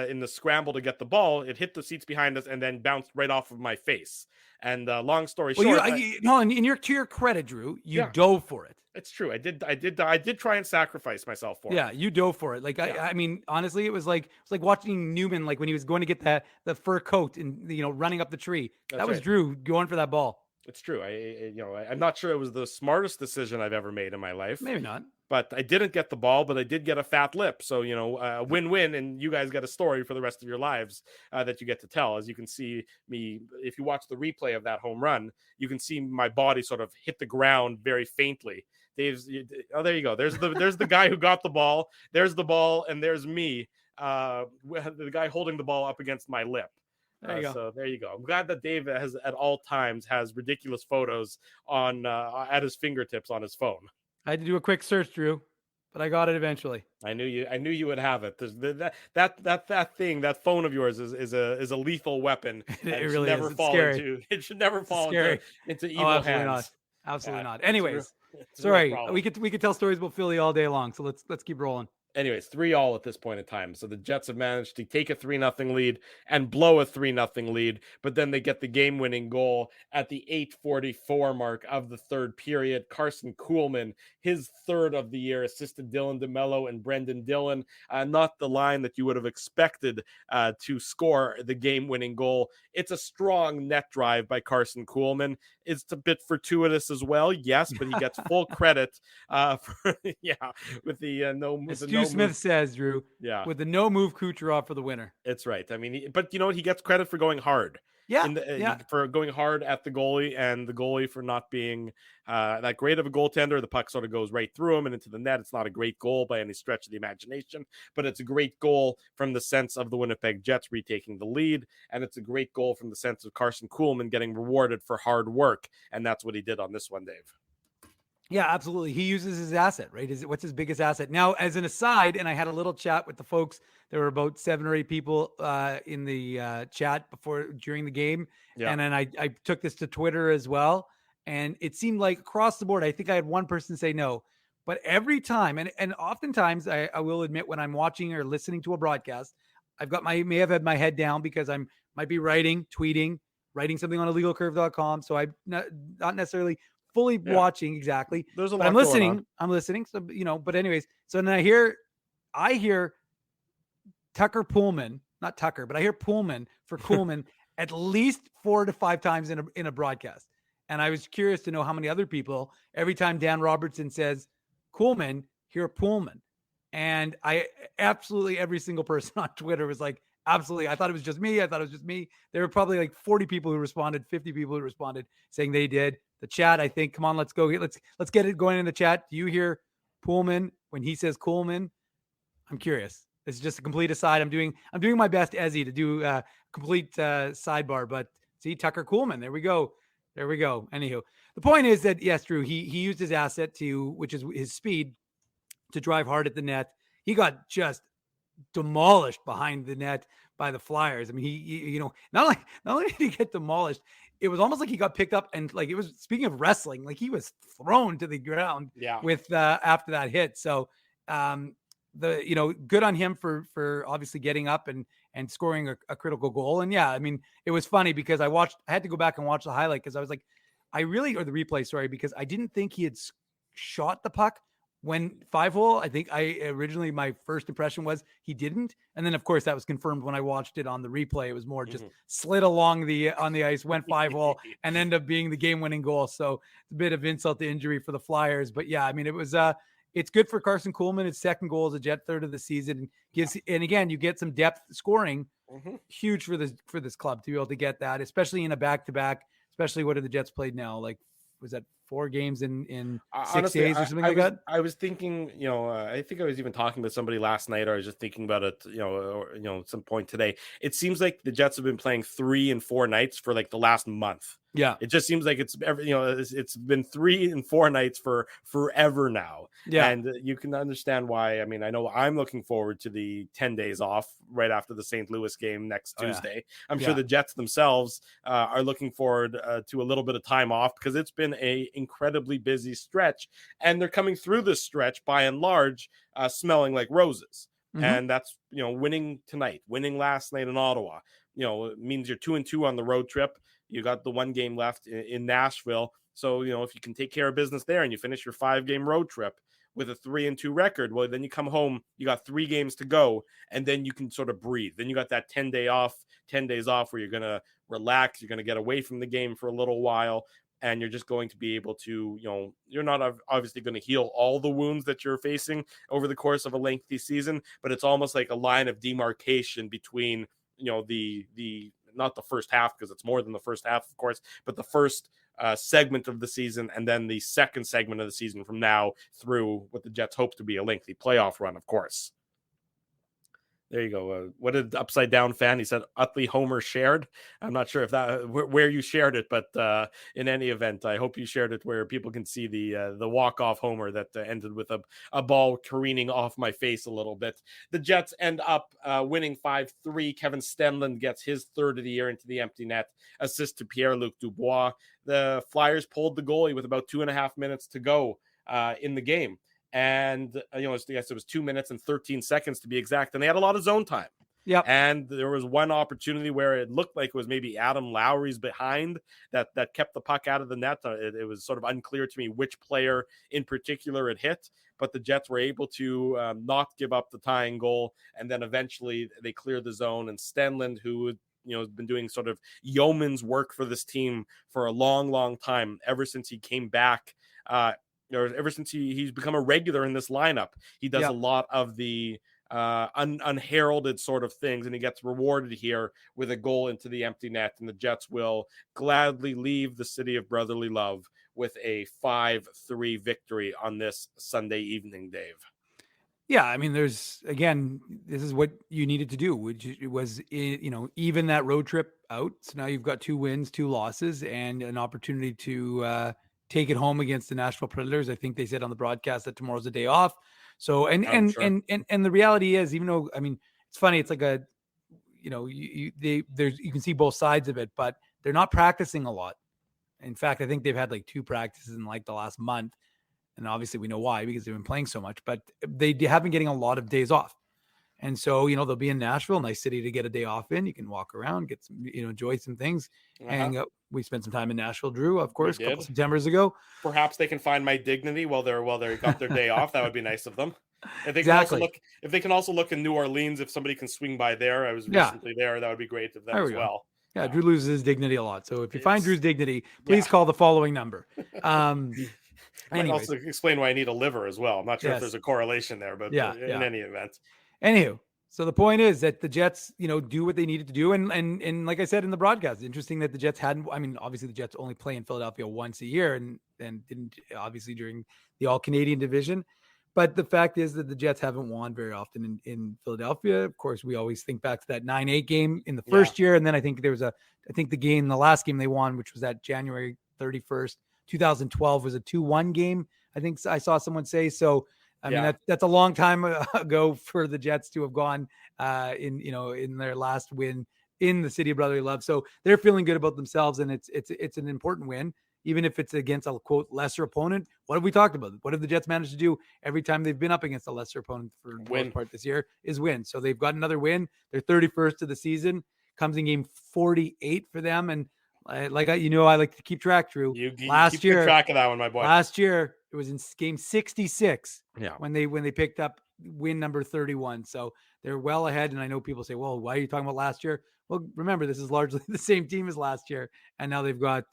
in the scramble to get the ball, it hit the seats behind us and then bounced right off of my face. And long story short, to your credit, Drew, you dove for it. It's true. I did try and sacrifice myself for it. Yeah, you dove for it. Like I mean, honestly, it was like watching Newman, like when he was going to get the fur coat and running up the tree. That was Drew going for that ball. It's true. I'm not sure it was the smartest decision I've ever made in my life. Maybe not. But I didn't get the ball, but I did get a fat lip. So, win-win, and you guys get a story for the rest of your lives that you get to tell. As you can see me, if you watch the replay of that home run, you can see my body sort of hit the ground very faintly. There you go. There's the guy who got the ball. There's the ball, and there's me, the guy holding the ball up against my lip. There you go. So there you go. I'm glad that Dave has at all times has ridiculous photos on at his fingertips on his phone. I had to do a quick search, Drew, but I got it eventually. I knew you would have it. That thing, that phone of yours is a lethal weapon. It really is. It's scary. It should never fall into evil hands. Absolutely not. Anyways, sorry, we could tell stories about Philly all day long. So let's keep rolling. Anyways, 3-3 at this point in time. So the Jets have managed to take a 3-0 lead and blow a 3-0 lead, but then they get the game-winning goal at the 8:44 mark of the third period. Carson Kuhlman, his third of the year, assisted Dylan DeMello and Brendan Dillon. Not the line that you would have expected to score the game-winning goal. It's a strong net drive by Carson Kuhlman. It's a bit fortuitous as well, yes, but he gets full credit with the no. Smith says, Drew, with the no move Kucherov for the winner. It's right. I mean, but you know what? He gets credit for going hard. For going hard at the goalie, and the goalie for not being that great of a goaltender. The puck sort of goes right through him and into the net. It's not a great goal by any stretch of the imagination, but it's a great goal from the sense of the Winnipeg Jets retaking the lead, and it's a great goal from the sense of Carson Kuhlman getting rewarded for hard work, and that's what he did on this one, Dave. Yeah, absolutely. He uses his asset, right? What's his biggest asset? Now, as an aside, and I had a little chat with the folks. There were about 7 or 8 people in the chat during the game. Yeah. And then I took this to Twitter as well. And it seemed like across the board, I think I had one person say, no, But every time, and oftentimes I will admit when I'm watching or listening to a broadcast, may have had my head down because might be tweeting, writing something on illegalcurve.com. So I'm not necessarily fully watching exactly, There's a but lot I'm going on. listening. So, but anyways, so then I hear Tucker Poolman, not Tucker, but I hear Poolman for Kuhlman at least 4 to 5 times in a broadcast. And I was curious to know how many other people, every time Dan Robertson says Kuhlman, hear Poolman. And absolutely every single person on Twitter was like, absolutely. I thought it was just me. There were probably like 40 people who responded, 50 people who responded saying they did. The chat, I think, come on, let's go. Let's get it going in the chat. Do you hear Poolman when he says Kuhlman? I'm curious. This is just a complete aside. I'm doing my best, Ezzy, to do a complete sidebar. But see, Tucker Kuhlman. There we go. Anywho, the point is that yes, Drew, he used his asset which is his speed, to drive hard at the net. He got just demolished behind the net by the Flyers. I mean, he not only did he get demolished, it was almost like he got picked up and like it was, speaking of wrestling, like he was thrown to the ground with after that hit. So good on him for obviously getting up and scoring a critical goal. And yeah, I mean, it was funny because I had to go back and watch the highlight because I was like, or the replay, sorry, because I didn't think he had shot the puck when 5-hole. I think originally my first impression was he didn't. And then of course that was confirmed when I watched it on the replay. It was more just slid along on the ice, went 5-hole and ended up being the game winning goal. So it's a bit of insult to injury for the Flyers, but yeah, I mean, it was, it's good for Carson Kuhlman. His second goal as a Jet, third of the season, and again, you get some depth scoring, huge for this club to be able to get that, especially in a back-to-back, especially what have the Jets played now? Like, was that 4 games in 6 Honestly, days or something like that? I was thinking, I think I was even talking to somebody last night, or I was just thinking about it, some point today. It seems like the Jets have been playing 3 and 4 nights for like the last month. Yeah. It just seems like it's been 3 and 4 nights for forever now. Yeah. And you can understand why. I mean, I know I'm looking forward to the 10 days off right after the St. Louis game next Tuesday. Yeah. I'm sure the Jets themselves are looking forward to a little bit of time off because it's been a incredibly busy stretch, and they're coming through this stretch by and large smelling like roses. And that's, winning tonight, winning last night in Ottawa, it means you're 2-2 on the road trip. You got the 1 game left in Nashville. So, if you can take care of business there and you finish your 5-game road trip with a 3-2 record, well, then you come home, you got 3 games to go, and then you can sort of breathe. Then you got that 10 days off where you're going to relax. You're going to get away from the game for a little while. And you're just going to be able to, you're not obviously going to heal all the wounds that you're facing over the course of a lengthy season, but it's almost like a line of demarcation between, the not the first half, because it's more than the first half, of course, but the first segment of the season, and then the second segment of the season from now through what the Jets hope to be a lengthy playoff run, of course. There you go. What did Upside Down fan? He said Utley Homer shared. I'm not sure if that where you shared it, but in any event, I hope you shared it where people can see the walk-off homer that ended with a ball careening off my face a little bit. The Jets end up winning 5-3. Kevin Stenlund gets his third of the year into the empty net, assist to Pierre-Luc Dubois. The Flyers pulled the goalie with about 2.5 minutes to go in the game. And, yes, it was 2 minutes and 13 seconds to be exact. And they had a lot of zone time. Yeah. And there was one opportunity where it looked like it was maybe Adam Lowry's behind that kept the puck out of the net. It was sort of unclear to me which player in particular it hit, but the Jets were able to not give up the tying goal. And then eventually they cleared the zone, and Stenlund, who has been doing sort of yeoman's work for this team for a long, long time, ever since he came back, or ever since he's become a regular in this lineup. He does a lot of the unheralded sort of things, and he gets rewarded here with a goal into the empty net, and the Jets will gladly leave the city of brotherly love with a 5-3 victory on this Sunday evening, Dave. Yeah, I mean, this is what you needed to do, which was, even that road trip out. So now you've got 2 wins, 2 losses, and an opportunity to take it home against the Nashville Predators. I think they said on the broadcast that tomorrow's a day off. So, and the reality is, even though, I mean, it's funny, it's like you can see both sides of it, but they're not practicing a lot. In fact, I think they've had like 2 practices in like the last month. And obviously we know why, because they've been playing so much, but they have been getting a lot of days off. And so, they'll be in Nashville, nice city to get a day off in. You can walk around, get some, enjoy some things. And we spent some time in Nashville, Drew, of course, a couple Septembers ago. Perhaps they can find my dignity while they got their day off. That would be nice of them. If they can also look in New Orleans, if somebody can swing by there. I was recently there. That would be great of them as well. Yeah, Drew loses his dignity a lot. So if you find Drew's dignity, please call the following number. I also explain why I need a liver as well. I'm not sure if there's a correlation there, but in any event. Anywho, so the point is that the Jets, do what they needed to do. And like I said in the broadcast, interesting that the Jets obviously the Jets only play in Philadelphia once a year and didn't obviously during the All-Canadian division. But the fact is that the Jets haven't won very often in Philadelphia. Of course, we always think back to that 9-8 game in the first year. And then I think the last game they won, which was that January 31st, 2012 was a 2-1 game. I think I saw someone say, so I mean, that's a long time ago for the Jets to have gone in their last win in the city of brotherly love. So they're feeling good about themselves, and it's an important win, even if it's against a quote lesser opponent. What have we talked about? What have the Jets managed to do every time they've been up against a lesser opponent for the most part this year is win. So they've got another win. They're 31st of the season, comes in game 48 for them. And I like to keep track, Drew. You keep track of that one, my boy. Last year it was in game 66 when they picked up win number 31. So they're well ahead. And I know people say, well, why are you talking about last year? Well, remember, this is largely the same team as last year. And now they've got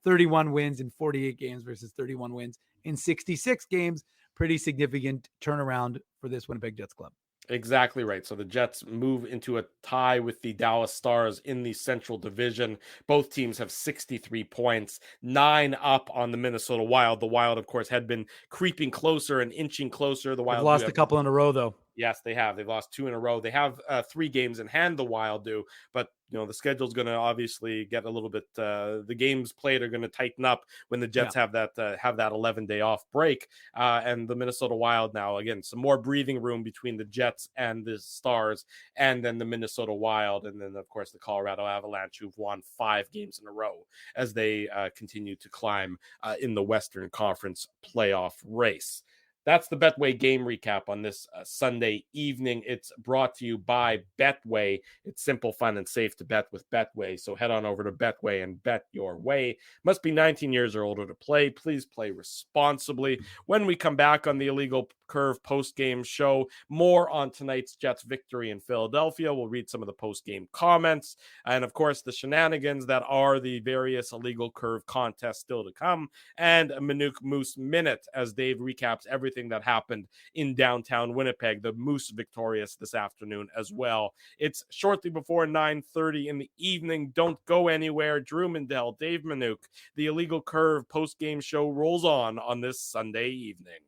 31 wins in 48 games versus 31 wins in 66 games. Pretty significant turnaround for this Winnipeg Jets club. Exactly right. So the Jets move into a tie with the Dallas Stars in the Central Division. Both teams have 63 points, 9 up on the Minnesota Wild. The Wild, of course, had been creeping closer and inching closer. The Wild lost a couple in a row, though. Yes, they have. They've lost 2 in a row. They have 3 games in hand, the Wild do, but the schedule's going to obviously get a little bit, the games played are going to tighten up when the Jets have that 11-day off break. And the Minnesota Wild now, again, some more breathing room between the Jets and the Stars, and then the Minnesota Wild. And then, of course, the Colorado Avalanche, who've won 5 games in a row as they continue to climb in the Western Conference playoff race. That's the Betway game recap on this Sunday evening. It's brought to you by Betway. It's simple, fun, and safe to bet with Betway. So head on over to Betway and bet your way. Must be 19 years or older to play. Please play responsibly. When we come back on the Illegal Curve post-game show, more on tonight's Jets victory in Philadelphia. We'll read some of the post-game comments. And, of course, the shenanigans that are the various Illegal Curve contests still to come. And a Manuk Moose Minute as Dave recaps everything that happened in downtown Winnipeg. The Moose victorious this afternoon as well. It's shortly before 9:30 in the evening. Don't go anywhere. Drew Mindell, Dave Manuk, the Illegal Curve post-game show rolls on this Sunday evening.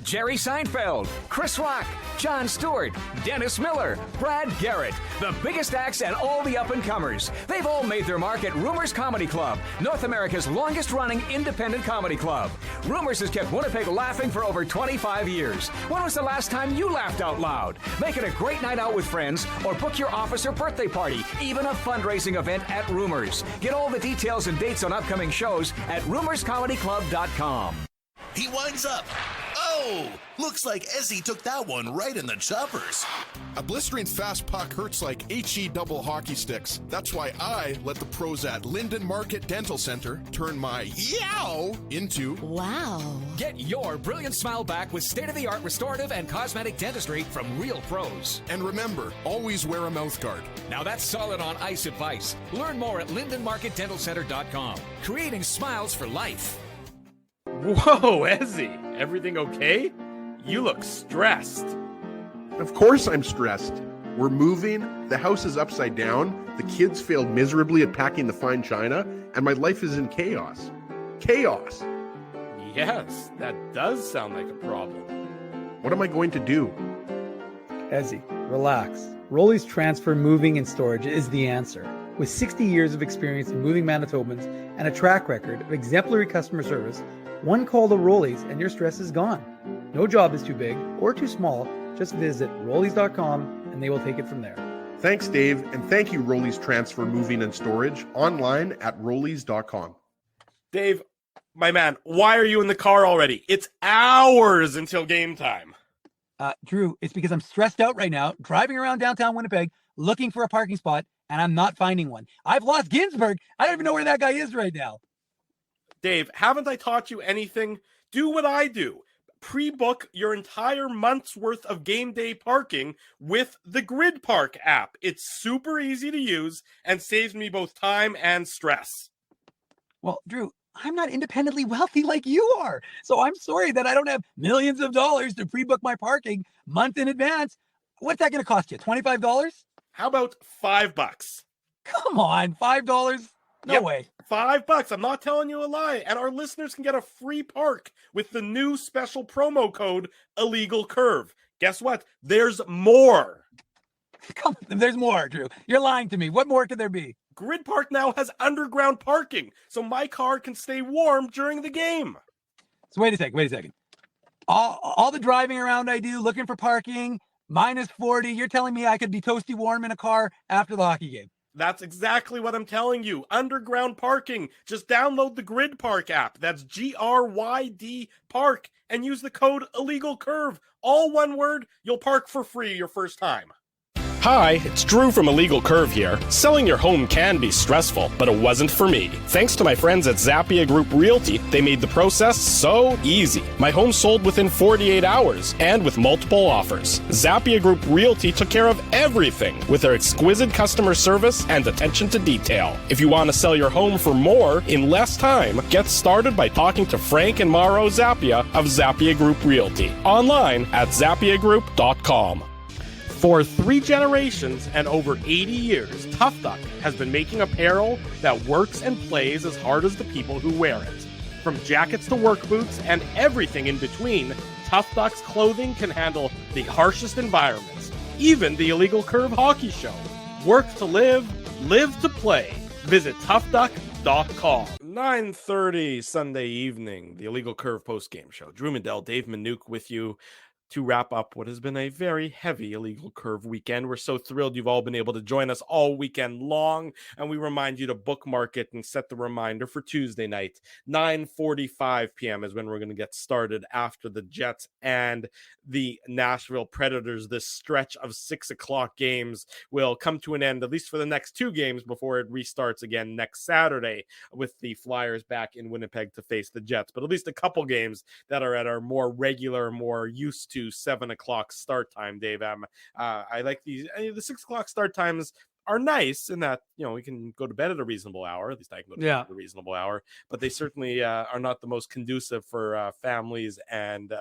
Jerry Seinfeld, Chris Rock, Jon Stewart, Dennis Miller, Brad Garrett, the biggest acts and all the up-and-comers. They've all made their mark at Rumors Comedy Club, North America's longest-running independent comedy club. Rumors has kept Winnipeg laughing for over 25 years. When was the last time you laughed out loud? Make it a great night out with friends or book your office or birthday party, even a fundraising event at Rumors. Get all the details and dates on upcoming shows at rumorscomedyclub.com. He winds up. Oh, looks like Ezzy took that one right in the choppers. A blistering fast puck hurts like HE double hockey sticks. That's why I let the pros at Linden Market Dental Center turn my yow into wow. Get your brilliant smile back with state-of-the-art restorative and cosmetic dentistry from real pros. And remember, always wear a mouth guard. Now that's solid on ice advice. Learn more at lindenmarketdentalcenter.com. Creating smiles for life. Whoa, Ezzy, everything okay? You look stressed. Of course I'm stressed. We're moving, the house is upside down, the kids failed miserably at packing the fine china, and my life is in chaos. Chaos! Yes, that does sound like a problem. What am I going to do? Ezzy, relax. Rolly's Transfer Moving and Storage is the answer. With 60 years of experience in moving Manitobans and a track record of exemplary customer service, one call to Rolly's and your stress is gone. No job is too big or too small. Just visit Rollies.com and they will take it from there. Thanks, Dave, and thank you, Rolly's Transfer Moving and Storage, online at Rollies.com. Dave, My man, why are you in the car already? It's hours until game time. Drew, it's because I'm stressed out right now, driving around downtown Winnipeg, looking for a parking spot, and I'm not finding one. I've lost Ginsburg. I don't even know where that guy is right now. Dave, haven't I taught you anything? Do what I do. Pre-book your entire month's worth of game day parking with the Grid Park app. It's super easy to use and saves me both time and stress. Well, Drew, I'm not independently wealthy like you are. So I'm sorry that I don't have millions of dollars to pre-book my parking month in advance. What's that going to cost you? $25? How about $5? Come on, $5? No way. $5. I'm not telling you a lie. And our listeners can get a free park with the new special promo code Illegal Curve. Guess what? There's more. Come on, there's more, Drew. You're lying to me. What more could there be? Grid Park now has underground parking, so my car can stay warm during the game. So wait a second. All the driving around I do, looking for parking, minus 40. You're telling me I could be toasty warm in a car after the hockey game? That's exactly what I'm telling you. Underground parking. Just download the Grid Park app. That's GRYD Park and use the code Illegal Curve. All one word. You'll park for free your first time. Hi, it's Drew from Illegal Curve here. Selling your home can be stressful, but it wasn't for me. Thanks to my friends at Zappia Group Realty, they made the process so easy. My home sold within 48 hours and with multiple offers. Zappia Group Realty took care of everything with their exquisite customer service and attention to detail. If you want to sell your home for more in less time, get started by talking to Frank and Mauro Zappia of Zappia Group Realty. Online at zappiagroup.com. For 3 generations and over 80 years, Tough Duck has been making apparel that works and plays as hard as the people who wear it. From jackets to work boots and everything in between, Tough Duck's clothing can handle the harshest environments, even the Illegal Curve hockey show. Work to live, live to play. Visit toughduck.com. 9:30 Sunday evening, the Illegal Curve postgame show. Drew Mandel, Dave Manouk with you to wrap up what has been a very heavy Illegal Curve weekend. We're so thrilled you've all been able to join us all weekend long, and we remind you to bookmark it and set the reminder for Tuesday night. 9:45 p.m. is when we're going to get started after the Jets and the Nashville Predators. This stretch of 6 o'clock games will come to an end, at least for the next 2 games, before it restarts again next Saturday with the Flyers back in Winnipeg to face the Jets. But at least a couple games that are at our more regular, more used to 7 o'clock start time, Dave M. I like these. The 6 o'clock start times are nice in that, we can go to bed at a reasonable hour. At least I can go to bed at a reasonable hour, but they certainly are not the most conducive for families and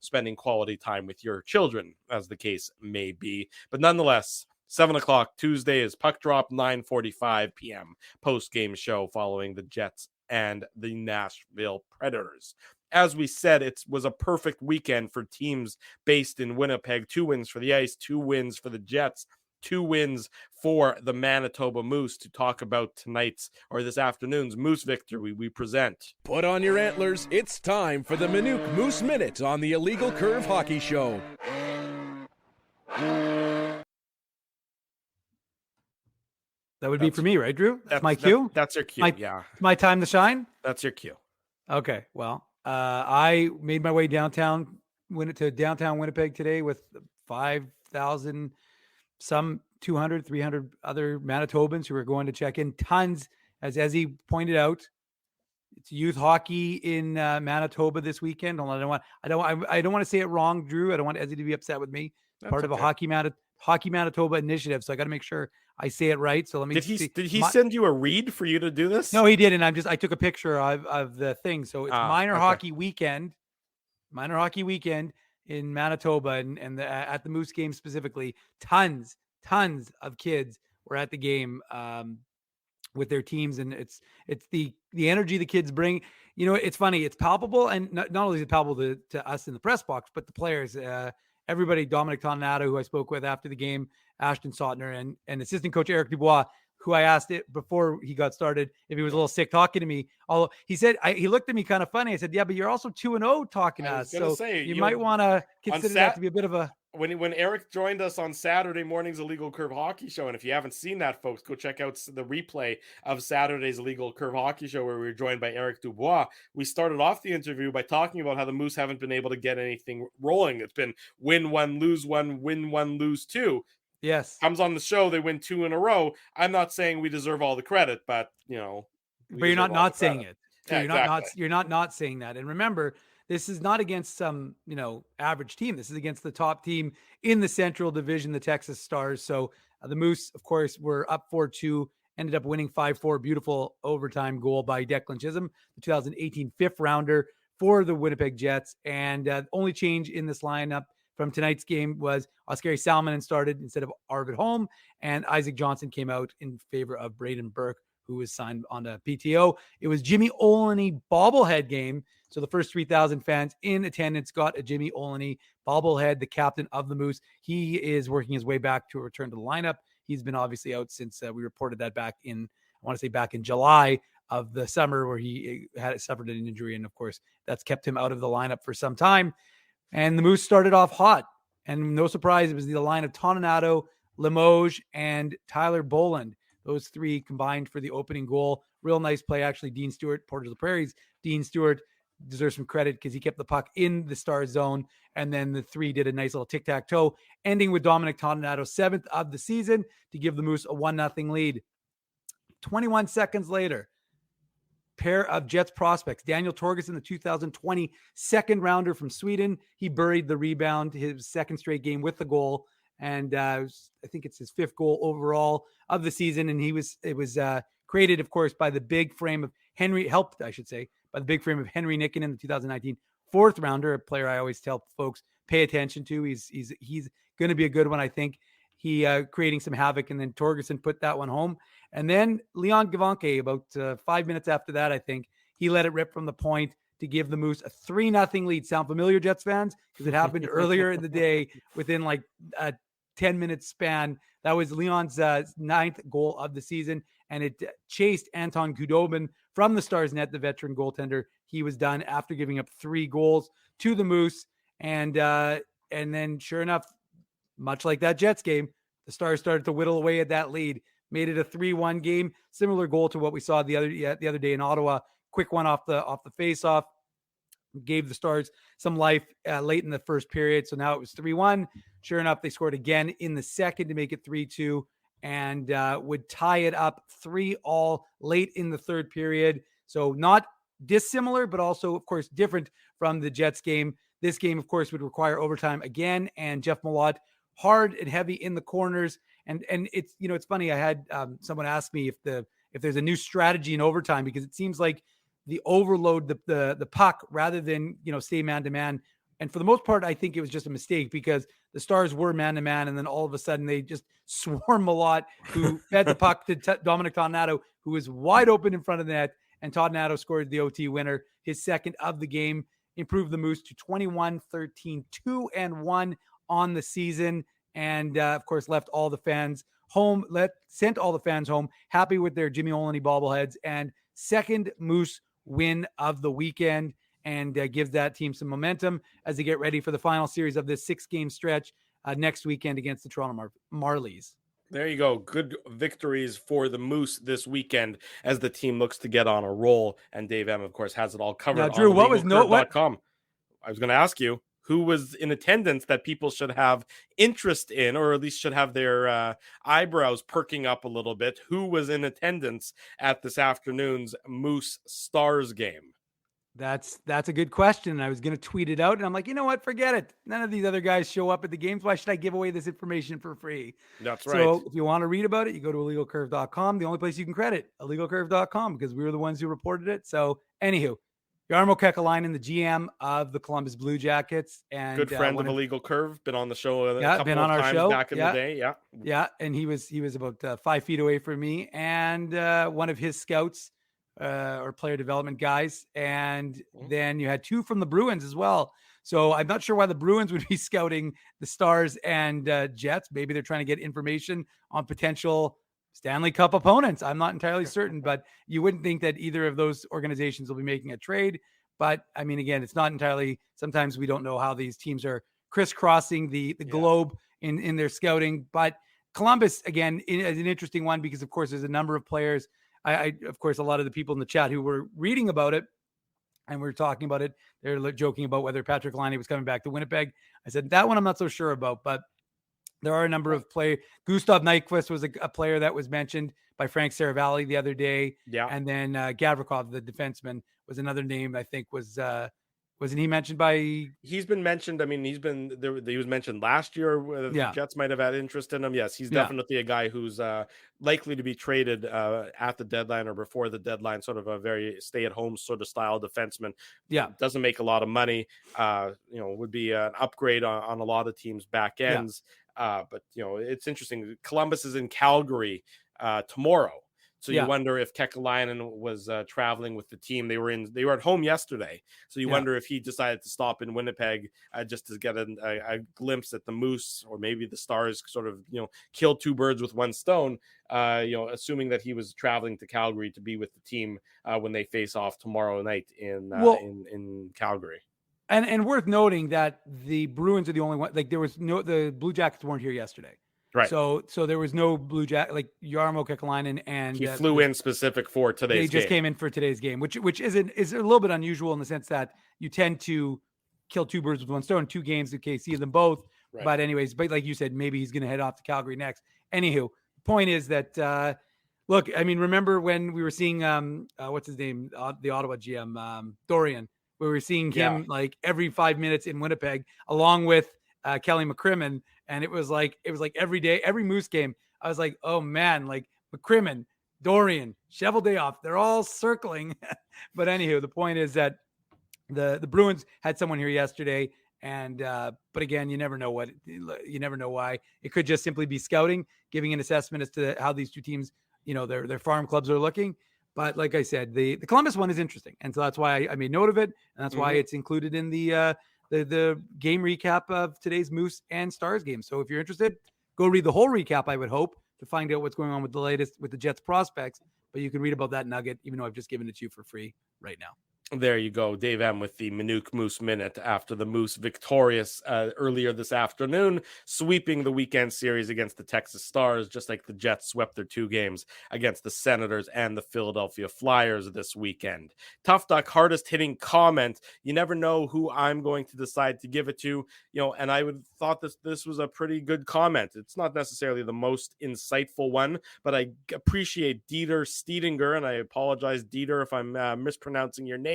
spending quality time with your children, as the case may be. But nonetheless, 7 o'clock Tuesday is puck drop, 9:45 p.m. post-game show following the Jets and the Nashville Predators. As we said, it was a perfect weekend for teams based in Winnipeg. 2 wins for the Ice, 2 wins for the Jets, 2 wins for the Manitoba Moose. To talk about this afternoon's Moose victory, we present. Put on your antlers. It's time for the Manouk Moose Minute on the Illegal Curve Hockey Show. That would be for me, right, Drew? That's my cue? That's your cue, yeah. My time to shine? That's your cue. Okay, well, I made my way downtown Winnipeg today with 5,000, some 200, 300 other Manitobans who are going to check in. Tons, as Ezzy pointed out. It's youth hockey in Manitoba this weekend. I don't want to say it wrong, Drew. I don't want Ezzy to be upset with me. That's part of a Hockey Manitoba initiative, so I got to make sure I say it right. So let me. Did he send you a read for you to do this? No, he didn't. I took a picture of the thing. So it's minor hockey weekend in Manitoba, and at the Moose game specifically, tons of kids were at the game with their teams, and it's the energy the kids bring. It's funny, it's palpable, and not only is it palpable to us in the press box, but the players. Everybody, Dominic Toninato, who I spoke with after the game, Ashton Sautner, and assistant coach Eric Dubois, who I asked it before he got started if he was a little sick talking to me. Although he said he looked at me kind of funny. I said, "Yeah, but you're also 2-0 talking to us, so you might want to consider that to be a bit of a when Eric joined us on Saturday morning's Illegal Curve Hockey Show, and if you haven't seen that, folks, go check out the replay of Saturday's Illegal Curve Hockey Show where we were joined by Eric Dubois. We started off the interview by talking about how the Moose haven't been able to get anything rolling. It's been win one, lose one, win one, lose two. Yes. Comes on the show, they win 2 in a row. I'm not saying we deserve all the credit, but but you're not saying it. So Yeah, you're not saying that. And remember, this is not against some, average team. This is against the top team in the Central Division, the Texas Stars. So the Moose, of course, were up 4-2, ended up winning 5-4. Beautiful overtime goal by Declan Chisholm, the 2018 fifth rounder for the Winnipeg Jets. And the only change in this lineup from tonight's game was Oskari Salminen started instead of Arvid Holm, and Isaac Johnson came out in favor of Braden Burke, who was signed on a PTO. It was Jimmy Olney bobblehead game. So the first 3,000 fans in attendance got a Jimmy Olney bobblehead, the captain of the Moose. He is working his way back to a return to the lineup. He's been obviously out since we reported that back in July of the summer, where he had suffered an injury. And of course, that's kept him out of the lineup for some time. And the Moose started off hot. And no surprise, it was the line of Toninato, Limoges, and Tyler Boland. Those three combined for the opening goal. Real nice play, actually. Dean Stewart, Portage la Prairie's Dean Stewart, deserves some credit because he kept the puck in the Stars zone. And then the three did a nice little tic-tac-toe, ending with Dominic Toninato, 7th of the season, to give the Moose a 1-0 lead. 21 seconds later, pair of Jets prospects, Daniel Torgerson, the 2020 second rounder from Sweden. He buried the rebound, his second straight game with the goal. And I think it's his 5th goal overall of the season. And it was created, of course, by the big frame of Henry Nikkinen, the 2019 4th rounder, a player I always tell folks pay attention to. He's going to be a good one, I think. He creating some havoc, and then Torgerson put that one home. And then Leon Gavanke, about 5 minutes after that, I think, he let it rip from the point to give the Moose a 3-0 lead. Sound familiar, Jets fans? Because it happened earlier in the day within like a 10-minute span. That was Leon's 9th goal of the season, and it chased Anton Khudobin from the Stars net, the veteran goaltender. He was done after giving up 3 goals to the Moose. And then sure enough, much like that Jets game, the Stars started to whittle away at that lead, made it a 3-1 game. Similar goal to what we saw the other day in Ottawa. Quick one off the face-off, gave the Stars some life late in the first period. So now it was 3-1. Sure enough, they scored again in the second to make it 3-2, and would tie it up 3-3 late in the third period. So not dissimilar, but also, of course, different from the Jets game. This game, of course, would require overtime again, and Jeff Malott hard and heavy in the corners. And it's, it's funny. I had someone ask me if there's a new strategy in overtime, because it seems like the overload the puck rather than, stay man to man. And for the most part, I think it was just a mistake, because the Stars were man to man, and then all of a sudden they just swarm Malott, who fed the puck to Dominic Toninato, who was wide open in front of the net, and Toninato scored the OT winner, his second of the game, improved the Moose to 21-13, 2-1 on the season. And of course, left all the fans home, sent all the fans home, happy with their Jimmy Olney bobbleheads, and second Moose win of the weekend, and gives that team some momentum as they get ready for the final series of this 6-game stretch next weekend against the Toronto Marlies. There you go. Good victories for the Moose this weekend as the team looks to get on a roll. And Dave M, of course, has it all covered. Now, Drew, on legalcurve.com. I was going to ask you, who was in attendance that people should have interest in, or at least should have their eyebrows perking up a little bit? Who was in attendance at this afternoon's Moose Stars game? That's a good question. I was going to tweet it out, and I'm like, you know what? Forget it. None of these other guys show up at the games. Why should I give away this information for free? That's right. So if you want to read about it, you go to illegalcurve.com. The only place you can credit, illegalcurve.com, because we were the ones who reported it. So anywho, Jarmo Kekalainen, the GM of the Columbus Blue Jackets, and good friend of Illegal Curve, been on the show a couple been on of our times show back in the day. Yeah, and he was about 5 feet away from me, and one of his scouts or player development guys, and then you had 2 from the Bruins as well. So I'm not sure why the Bruins would be scouting the Stars and Jets. Maybe they're trying to get information on potential Stanley Cup opponents. I'm not entirely certain, but you wouldn't think that either of those organizations will be making a trade. But I mean, again, it's not entirely, sometimes we don't know how these teams are crisscrossing the globe in their scouting. But Columbus, again, is an interesting one because, of course, there's a number of players. Of course, a lot of the people in the chat who were reading about it and we were talking about it, they're joking about whether Patrik Laine was coming back to Winnipeg. I said, that one I'm not so sure about, but there are a number of players. Gustav Nyquist was a player that was mentioned by Frank Saravalli the other day. Yeah. And then Gavrikov, the defenseman, was another name I think wasn't he mentioned by? He's been mentioned. I mean, he was mentioned last year. The Jets might have had interest in him. Yes, he's definitely a guy who's likely to be traded at the deadline or before the deadline. Sort of a very stay-at-home sort of style defenseman. Yeah, doesn't make a lot of money. Would be an upgrade on a lot of teams' back ends. But it's interesting. Columbus is in Calgary tomorrow. So you wonder if Kekalainen was traveling with the team. They were at home yesterday. So you wonder if he decided to stop in Winnipeg just to get a glimpse at the Moose, or maybe the Stars sort of, kill two birds with one stone, assuming that he was traveling to Calgary to be with the team when they face off tomorrow night in Calgary. And worth noting that the Bruins are the only one, the Blue Jackets weren't here yesterday. Right. So there was no Blue Jacket, like Jarmo Kekalainen, and he flew in specific for today's game. They just came in for today's game, which is a little bit unusual in the sense that you tend to kill two birds with one stone, 2 games in case see them both. Right. But anyways, like you said, maybe he's going to head off to Calgary next. Anywho, point is that, look, I mean, remember when we were seeing, what's his name? The Ottawa GM, Dorian, where we were seeing him like every 5 minutes in Winnipeg, along with Kelly McCrimmon. And it was like every day, every Moose game, I was like, oh man, like McCrimmon, Dorian, Cheveldayoff, they're all circling. But anywho, the point is that the Bruins had someone here yesterday, and but again, you never know why. It could just simply be scouting, giving an assessment as to how these two teams, their farm clubs are looking. But like I said, the Columbus one is interesting, and so that's why I made note of it, and that's why it's included in the game recap of today's Moose and Stars game. So if you're interested, go read the whole recap, I would hope, to find out what's going on with the latest with the Jets prospects. But you can read about that nugget, even though I've just given it to you for free right now. There you go. Dave M with the Minuk Moose Minute after the Moose victorious earlier this afternoon, sweeping the weekend series against the Texas Stars, just like the Jets swept their 2 games against the Senators and the Philadelphia Flyers this weekend. Tough Duck, hardest hitting comment. You never know who I'm going to decide to give it to, and I would thought this was a pretty good comment. It's not necessarily the most insightful one, but I appreciate Dieter Stiedinger, and I apologize, Dieter, if I'm mispronouncing your name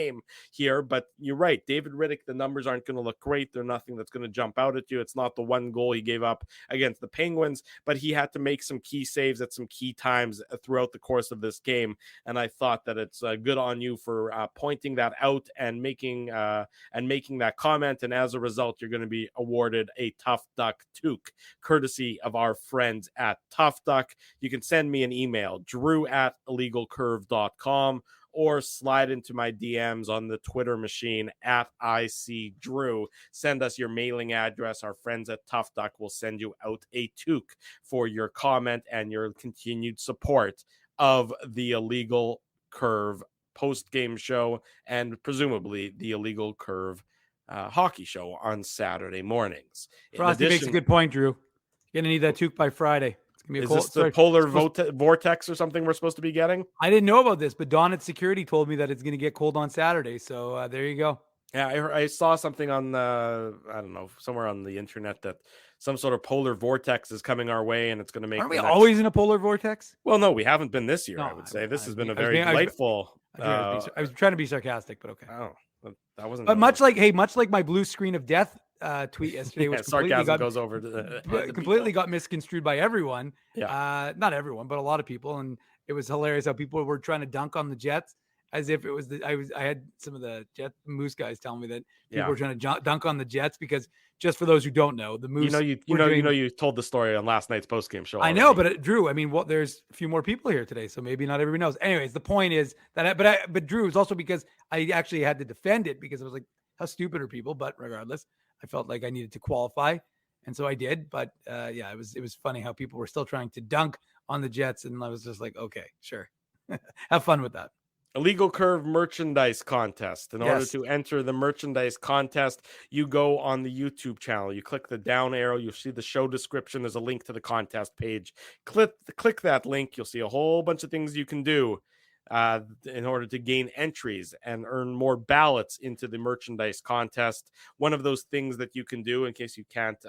here, but you're right. David Riddick, the numbers aren't going to look great. They're nothing that's going to jump out at you. It's not the one goal he gave up against the Penguins, but he had to make some key saves at some key times throughout the course of this game. And I thought that it's good on you for pointing that out and making that comment. And as a result, you're going to be awarded a Tough Duck toque, courtesy of our friends at Tough Duck. You can send me an email, drew@illegalcurve.com, or slide into my DMs on the Twitter machine @ICDrew. Send us your mailing address. Our friends at Tough Duck will send you out a toque for your comment and your continued support of the Illegal Curve post-game show and presumably the Illegal Curve hockey show on Saturday mornings. Frosty makes a good point, Drew. You're going to need that toque by Friday. Is this the polar vortex or something we're supposed to be getting? I didn't know about this, but Dawn at Security told me that it's going to get cold on Saturday. So there you go. Yeah, I saw something on somewhere on the internet that some sort of polar vortex is coming our way, and it's going to make. Aren't we always in a polar vortex? Well, no, we haven't been this year. No, I would say this has been a very delightful. I was trying to be sarcastic, but okay. Oh, that wasn't. But much like my blue screen of death tweet yesterday, which goes over completely got misconstrued by everyone. Yeah, not everyone, but a lot of people, and it was hilarious how people were trying to dunk on the Jets as if it was I had some of the Moose guys telling me that people were trying to dunk on the Jets because, just for those who don't know, the Moose. You told the story on last night's postgame show. I know, but Drew, I mean, there's a few more people here today, so maybe not everybody knows. Anyways, the point is that, but Drew, is also because I actually had to defend it because I was like, how stupid are people? But regardless, I felt like I needed to qualify, and so I did. But it was funny how people were still trying to dunk on the Jets, and I was just like, okay, sure, have fun with that. Illegal Curve merchandise contest. In order to enter the merchandise contest, you go on the YouTube channel. You click the down arrow. You'll see the show description. There's a link to the contest page. Click that link. You'll see a whole bunch of things you can do in order to gain entries and earn more ballots into the merchandise contest. One of those things that you can do, in case you can't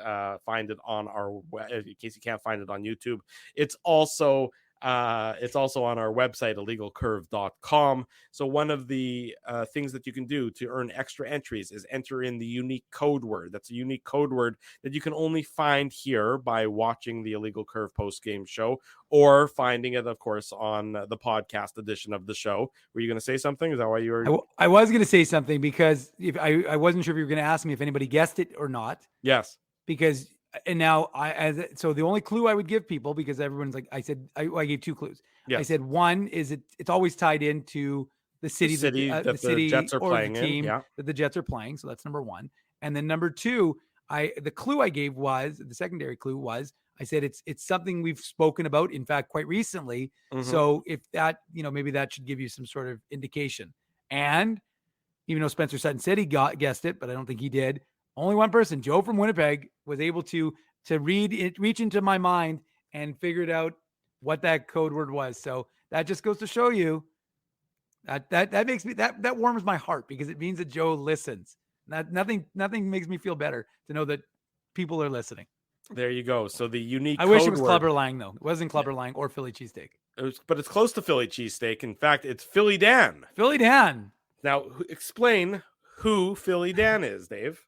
find it on YouTube, it's also on our website, illegalcurve.com. So one of the things that you can do to earn extra entries is enter in the unique code word. That's a unique code word that you can only find here by watching the Illegal Curve post-game show, or finding it, of course, on the podcast edition of the show. Were you going to say something? Is that why you were? I was going to say something, because if I wasn't sure if you were going to ask me if anybody guessed it or not. Yes. Because... And now so the only clue I would give people, because everyone's like, I gave 2 clues. Yes. I said one is it's always tied into the city that the Jets are playing the team in, that the Jets are playing. So that's number 1. And then number 2, the clue I gave was, the secondary clue was, I said it's something we've spoken about, in fact, quite recently. Mm-hmm. So if that, maybe that should give you some sort of indication. And even though Spencer Sutton said he guessed it, but I don't think he did. Only one person, Joe from Winnipeg, was able to read it, reach into my mind and figured out what that code word was. So that just goes to show you that makes me, that warms my heart, because it means that Joe listens. Nothing makes me feel better to know that people are listening. There you go. So the unique I wish it was Clubber Lang, though. It wasn't Clubber Lang or Philly cheesesteak. But it's close to Philly cheesesteak. In fact, it's Philly Dan. Philly Dan. Now, explain who Philly Dan is, Dave.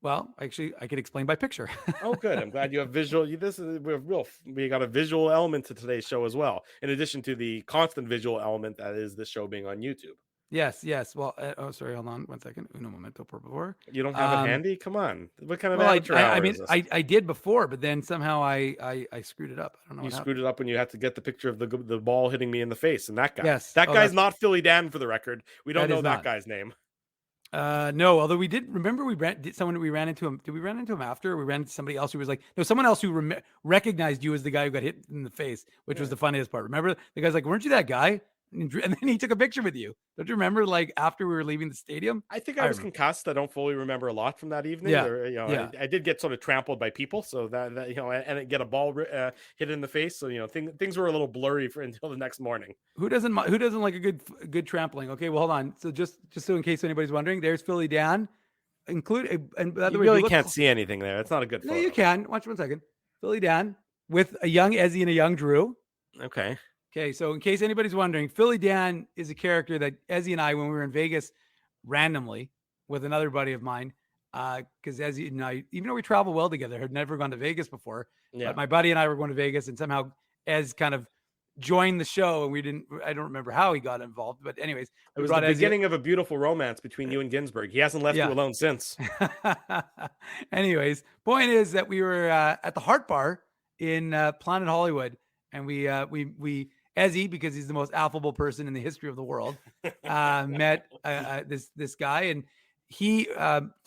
Well, actually, I could explain by picture. Oh, good. I'm glad you have visual. We got a visual element to today's show as well, in addition to the constant visual element that is this show being on YouTube. Yes. Well, sorry. Hold on 1 second. Uno momento, por favor. You don't have it handy? Come on. What kind of amateur hour is this? I did before, but then somehow I screwed it up. I don't know. You screwed it up when you had to get the picture of the ball hitting me in the face, and that guy. Yes. That guy's not Philly Dan, for the record. We don't know that guy's name. No, although we did remember we ran into him. Did we run into him after? Or we ran into somebody else who was like, no, someone else who recognized you as the guy who got hit in the face, which was the funniest part. Remember, the guy's like, weren't you that guy? And then he took a picture with you. Don't you remember, like, after we were leaving the stadium? I think I was concussed. I don't fully remember a lot from that evening. Yeah. I did get sort of trampled by people, so that and get a ball hit in the face. So things were a little blurry until the next morning. Who doesn't like a good trampling? Okay, well, hold on. So just so in case anybody's wondering, there's Philly Dan. And by the way, really can't see anything there. It's not a good photo. No, you can. Watch 1 second. Philly Dan with a young Ezzy and a young Drew. Okay, so in case anybody's wondering, Philly Dan is a character that Ezzy and I, when we were in Vegas randomly with another buddy of mine, because Ezzy and I, even though we travel well together, had never gone to Vegas before. Yeah. But my buddy and I were going to Vegas, and somehow Ez kind of joined the show, and I don't remember how he got involved, but anyways. It was the beginning of a beautiful romance between you and Ginsburg. He hasn't left you alone since. Anyways, point is that we were at the Heart Bar in Planet Hollywood, and we Ezzy, because he's the most affable person in the history of the world, met this guy, and he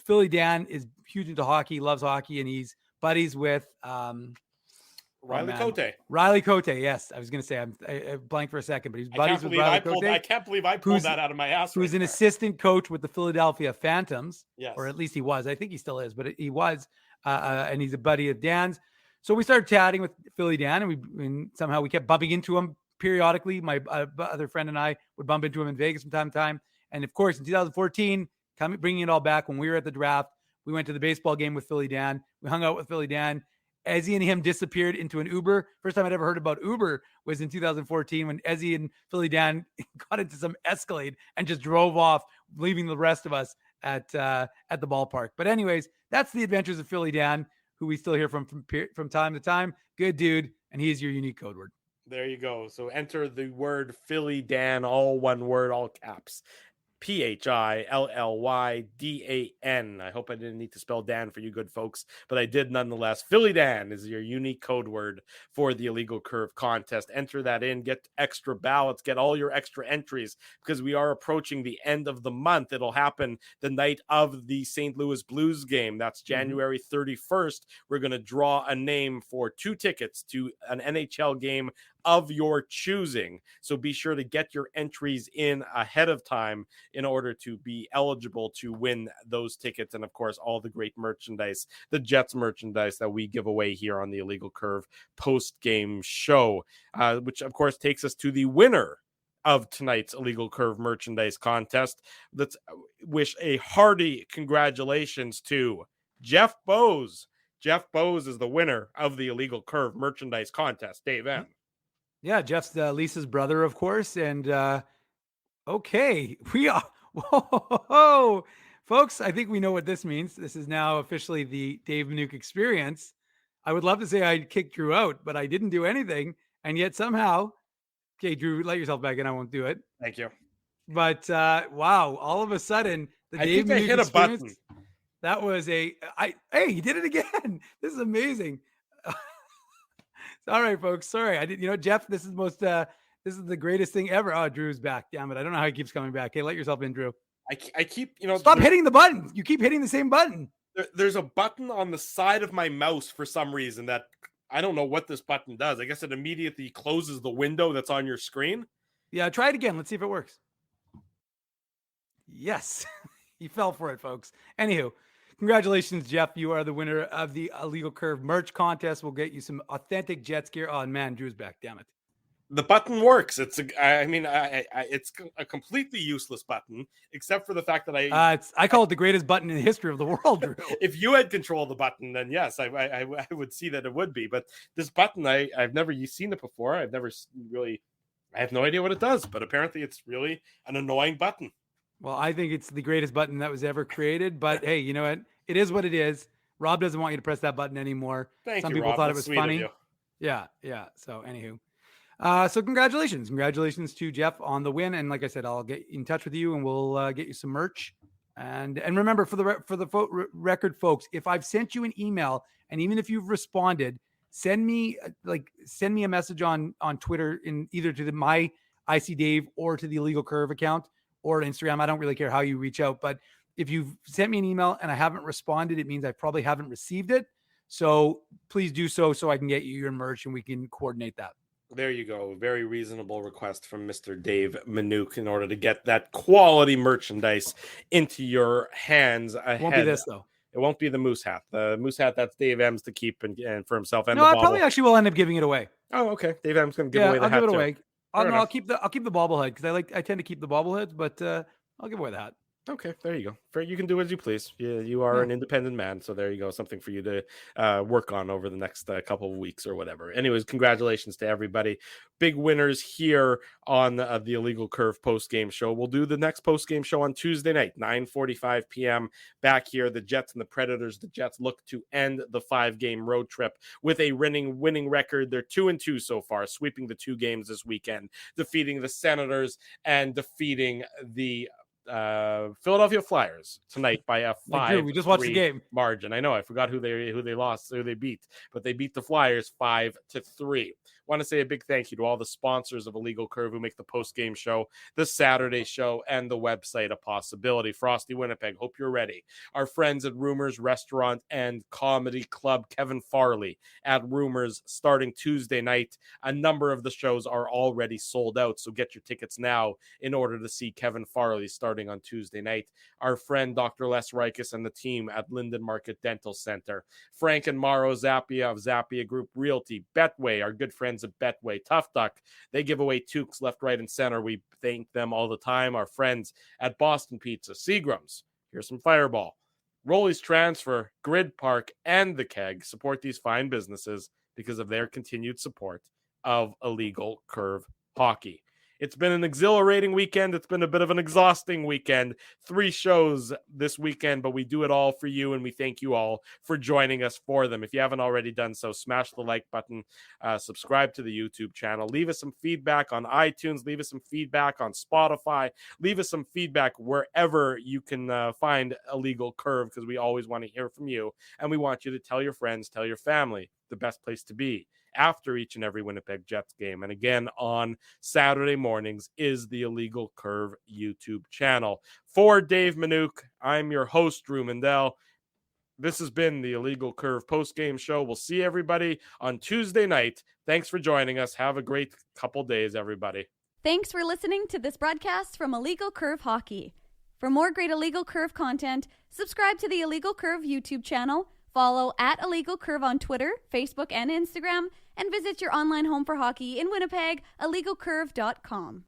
Philly Dan is huge into hockey, loves hockey, and he's buddies with Riley Cote. Riley Cote, yes. I was going to say, I blanked for a second, but he's buddies with Riley Cote. I can't believe I pulled that out of my ass. Who's an assistant coach with the Philadelphia Phantoms, or at least he was. I think he still is, but he was, and he's a buddy of Dan's. So we started chatting with Philly Dan, and somehow we kept bumping into him periodically. My other friend and I would bump into him in Vegas from time to time. And of course, in 2014, bringing it all back, when we were at the draft, we went to the baseball game with Philly Dan. We hung out with Philly Dan. Ezzy and him disappeared into an Uber. First time I'd ever heard about Uber was in 2014, when Ezzy and Philly Dan got into some Escalade and just drove off, leaving the rest of us at the ballpark. But anyways, that's the adventures of Philly Dan, who we still hear from time to time. Good dude, and he is your unique code word. There you go. So enter the word Philly Dan, all one word, all caps. PHILLYDAN. I hope I didn't need to spell Dan for you good folks, but I did nonetheless. Philly Dan is your unique code word for the Illegal Curve contest. Enter that in, get extra ballots, get all your extra entries, because we are approaching the end of the month. It'll happen the night of the St. Louis Blues game. That's January 31st. We're going to draw a name for 2 tickets to an NHL game of your choosing. So be sure to get your entries in ahead of time in order to be eligible to win those tickets. And of course, all the great merchandise, the Jets merchandise that we give away here on the Illegal Curve post-game show, which of course takes us to the winner of tonight's Illegal Curve merchandise contest. Let's wish a hearty congratulations to Jeff Bowes. Jeff Bowes is the winner of the Illegal Curve merchandise contest. Dave M. Yeah, Jeff's Lisa's brother, of course. And okay, we are. Whoa, folks, I think we know what this means. This is now officially the Dave Minuk experience. I would love to say I kicked Drew out, but I didn't do anything. And yet somehow, okay, Drew, let yourself back in. I won't do it. Thank you. But wow, all of a sudden, the Dave Minuk hit a button. That was hey, he did it again. This is amazing. All right, folks. Sorry. I didn't, Jeff, this is the greatest thing ever. Oh, Drew's back. Damn it. I don't know how he keeps coming back. Hey, let yourself in, Drew. I keep, stop hitting the button. You keep hitting the same button. There's a button on the side of my mouse for some reason that I don't know what this button does. I guess it immediately closes the window that's on your screen. Yeah, try it again. Let's see if it works. Yes. He fell for it, folks. Anywho, congratulations, Jeff. You are the winner of the Illegal Curve merch contest. We'll get you some authentic Jets gear. Oh, man, Drew's back. Damn it. The button works. It's a completely useless button, except for the fact that I call it the greatest button in the history of the world, Drew. If you had control of the button, then yes, I would see that it would be. But this button, I've never seen it before. I have no idea what it does, but apparently it's really an annoying button. Well, I think it's the greatest button that was ever created, but hey, you know what? It is what it is. Rob doesn't want you to press that button anymore. Some people Rob. thought That's it was funny. Yeah. So anywho. So congratulations to Jeff on the win. And like I said, I'll get in touch with you and we'll get you some merch. And remember, for the record, folks, if I've sent you an email and even if you've responded, send me a message on Twitter in either to my IC Dave or to the Illegal Curve account or Instagram. I don't really care how you reach out, but if you've sent me an email and I haven't responded, it means I probably haven't received it. So please do so I can get you your merch and we can coordinate that. There you go. Very reasonable request from Mr. Dave Minuk in order to get that quality merchandise into your hands ahead. It won't be this, though. It won't be the moose hat. The moose hat, that's Dave M's to keep and for himself. And no, I probably actually will end up giving it away. Oh, okay. Dave M's going to give away the hat. I'll give it away. Too. I'll keep the bobblehead because I tend to keep the bobbleheads, but I'll give away the hat. Okay, there you go. You can do as you please. You are an independent man, so there you go. Something for you to work on over the next couple of weeks or whatever. Anyways, congratulations to everybody. Big winners here on the Illegal Curve post-game show. We'll do the next post-game show on Tuesday night, 9:45 p.m. back here. The Jets and the Predators. The Jets look to end the 5-game road trip with a winning record. They're 2-2 so far, sweeping the 2 games this weekend, defeating the Senators and defeating the Philadelphia Flyers tonight by a 5-3 we just watched the game margin. I know I forgot who they beat, but they beat the Flyers 5-3. Want to say a big thank you to all the sponsors of Illegal Curve who make the post-game show, the Saturday show, and the website a possibility. Frosty Winnipeg, hope you're ready. Our friends at Rumors Restaurant and Comedy Club, Kevin Farley at Rumors, starting Tuesday night. A number of the shows are already sold out, so get your tickets now in order to see Kevin Farley starting on Tuesday night. Our friend Dr. Les Rikus and the team at Linden Market Dental Center. Frank and Mauro Zappia of Zappia Group Realty. Betway, our good friends at Betway. Tough Duck, they give away toques left, right, and center. We thank them all the time. Our friends at Boston Pizza, Seagram's, here's some Fireball, Rolly's Transfer, Grid Park, and The Keg support these fine businesses because of their continued support of Illegal Curve Hockey. It's been an exhilarating weekend. It's been a bit of an exhausting weekend. 3 shows this weekend, but we do it all for you, and we thank you all for joining us for them. If you haven't already done so, smash the like button, subscribe to the YouTube channel, leave us some feedback on iTunes, leave us some feedback on Spotify, leave us some feedback wherever you can find Illegal Curve, because we always want to hear from you, and we want you to tell your friends, tell your family the best place to be after each and every Winnipeg Jets game. And again, on Saturday mornings is the Illegal Curve YouTube channel. For Dave Minuk, I'm your host, Drew Mandel. This has been the Illegal Curve post-game show. We'll see everybody on Tuesday night. Thanks for joining us. Have a great couple days, everybody. Thanks for listening to this broadcast from Illegal Curve Hockey. For more great Illegal Curve content, subscribe to the Illegal Curve YouTube channel, follow at Illegal Curve on Twitter, Facebook, and Instagram, and visit your online home for hockey in Winnipeg, illegalcurve.com.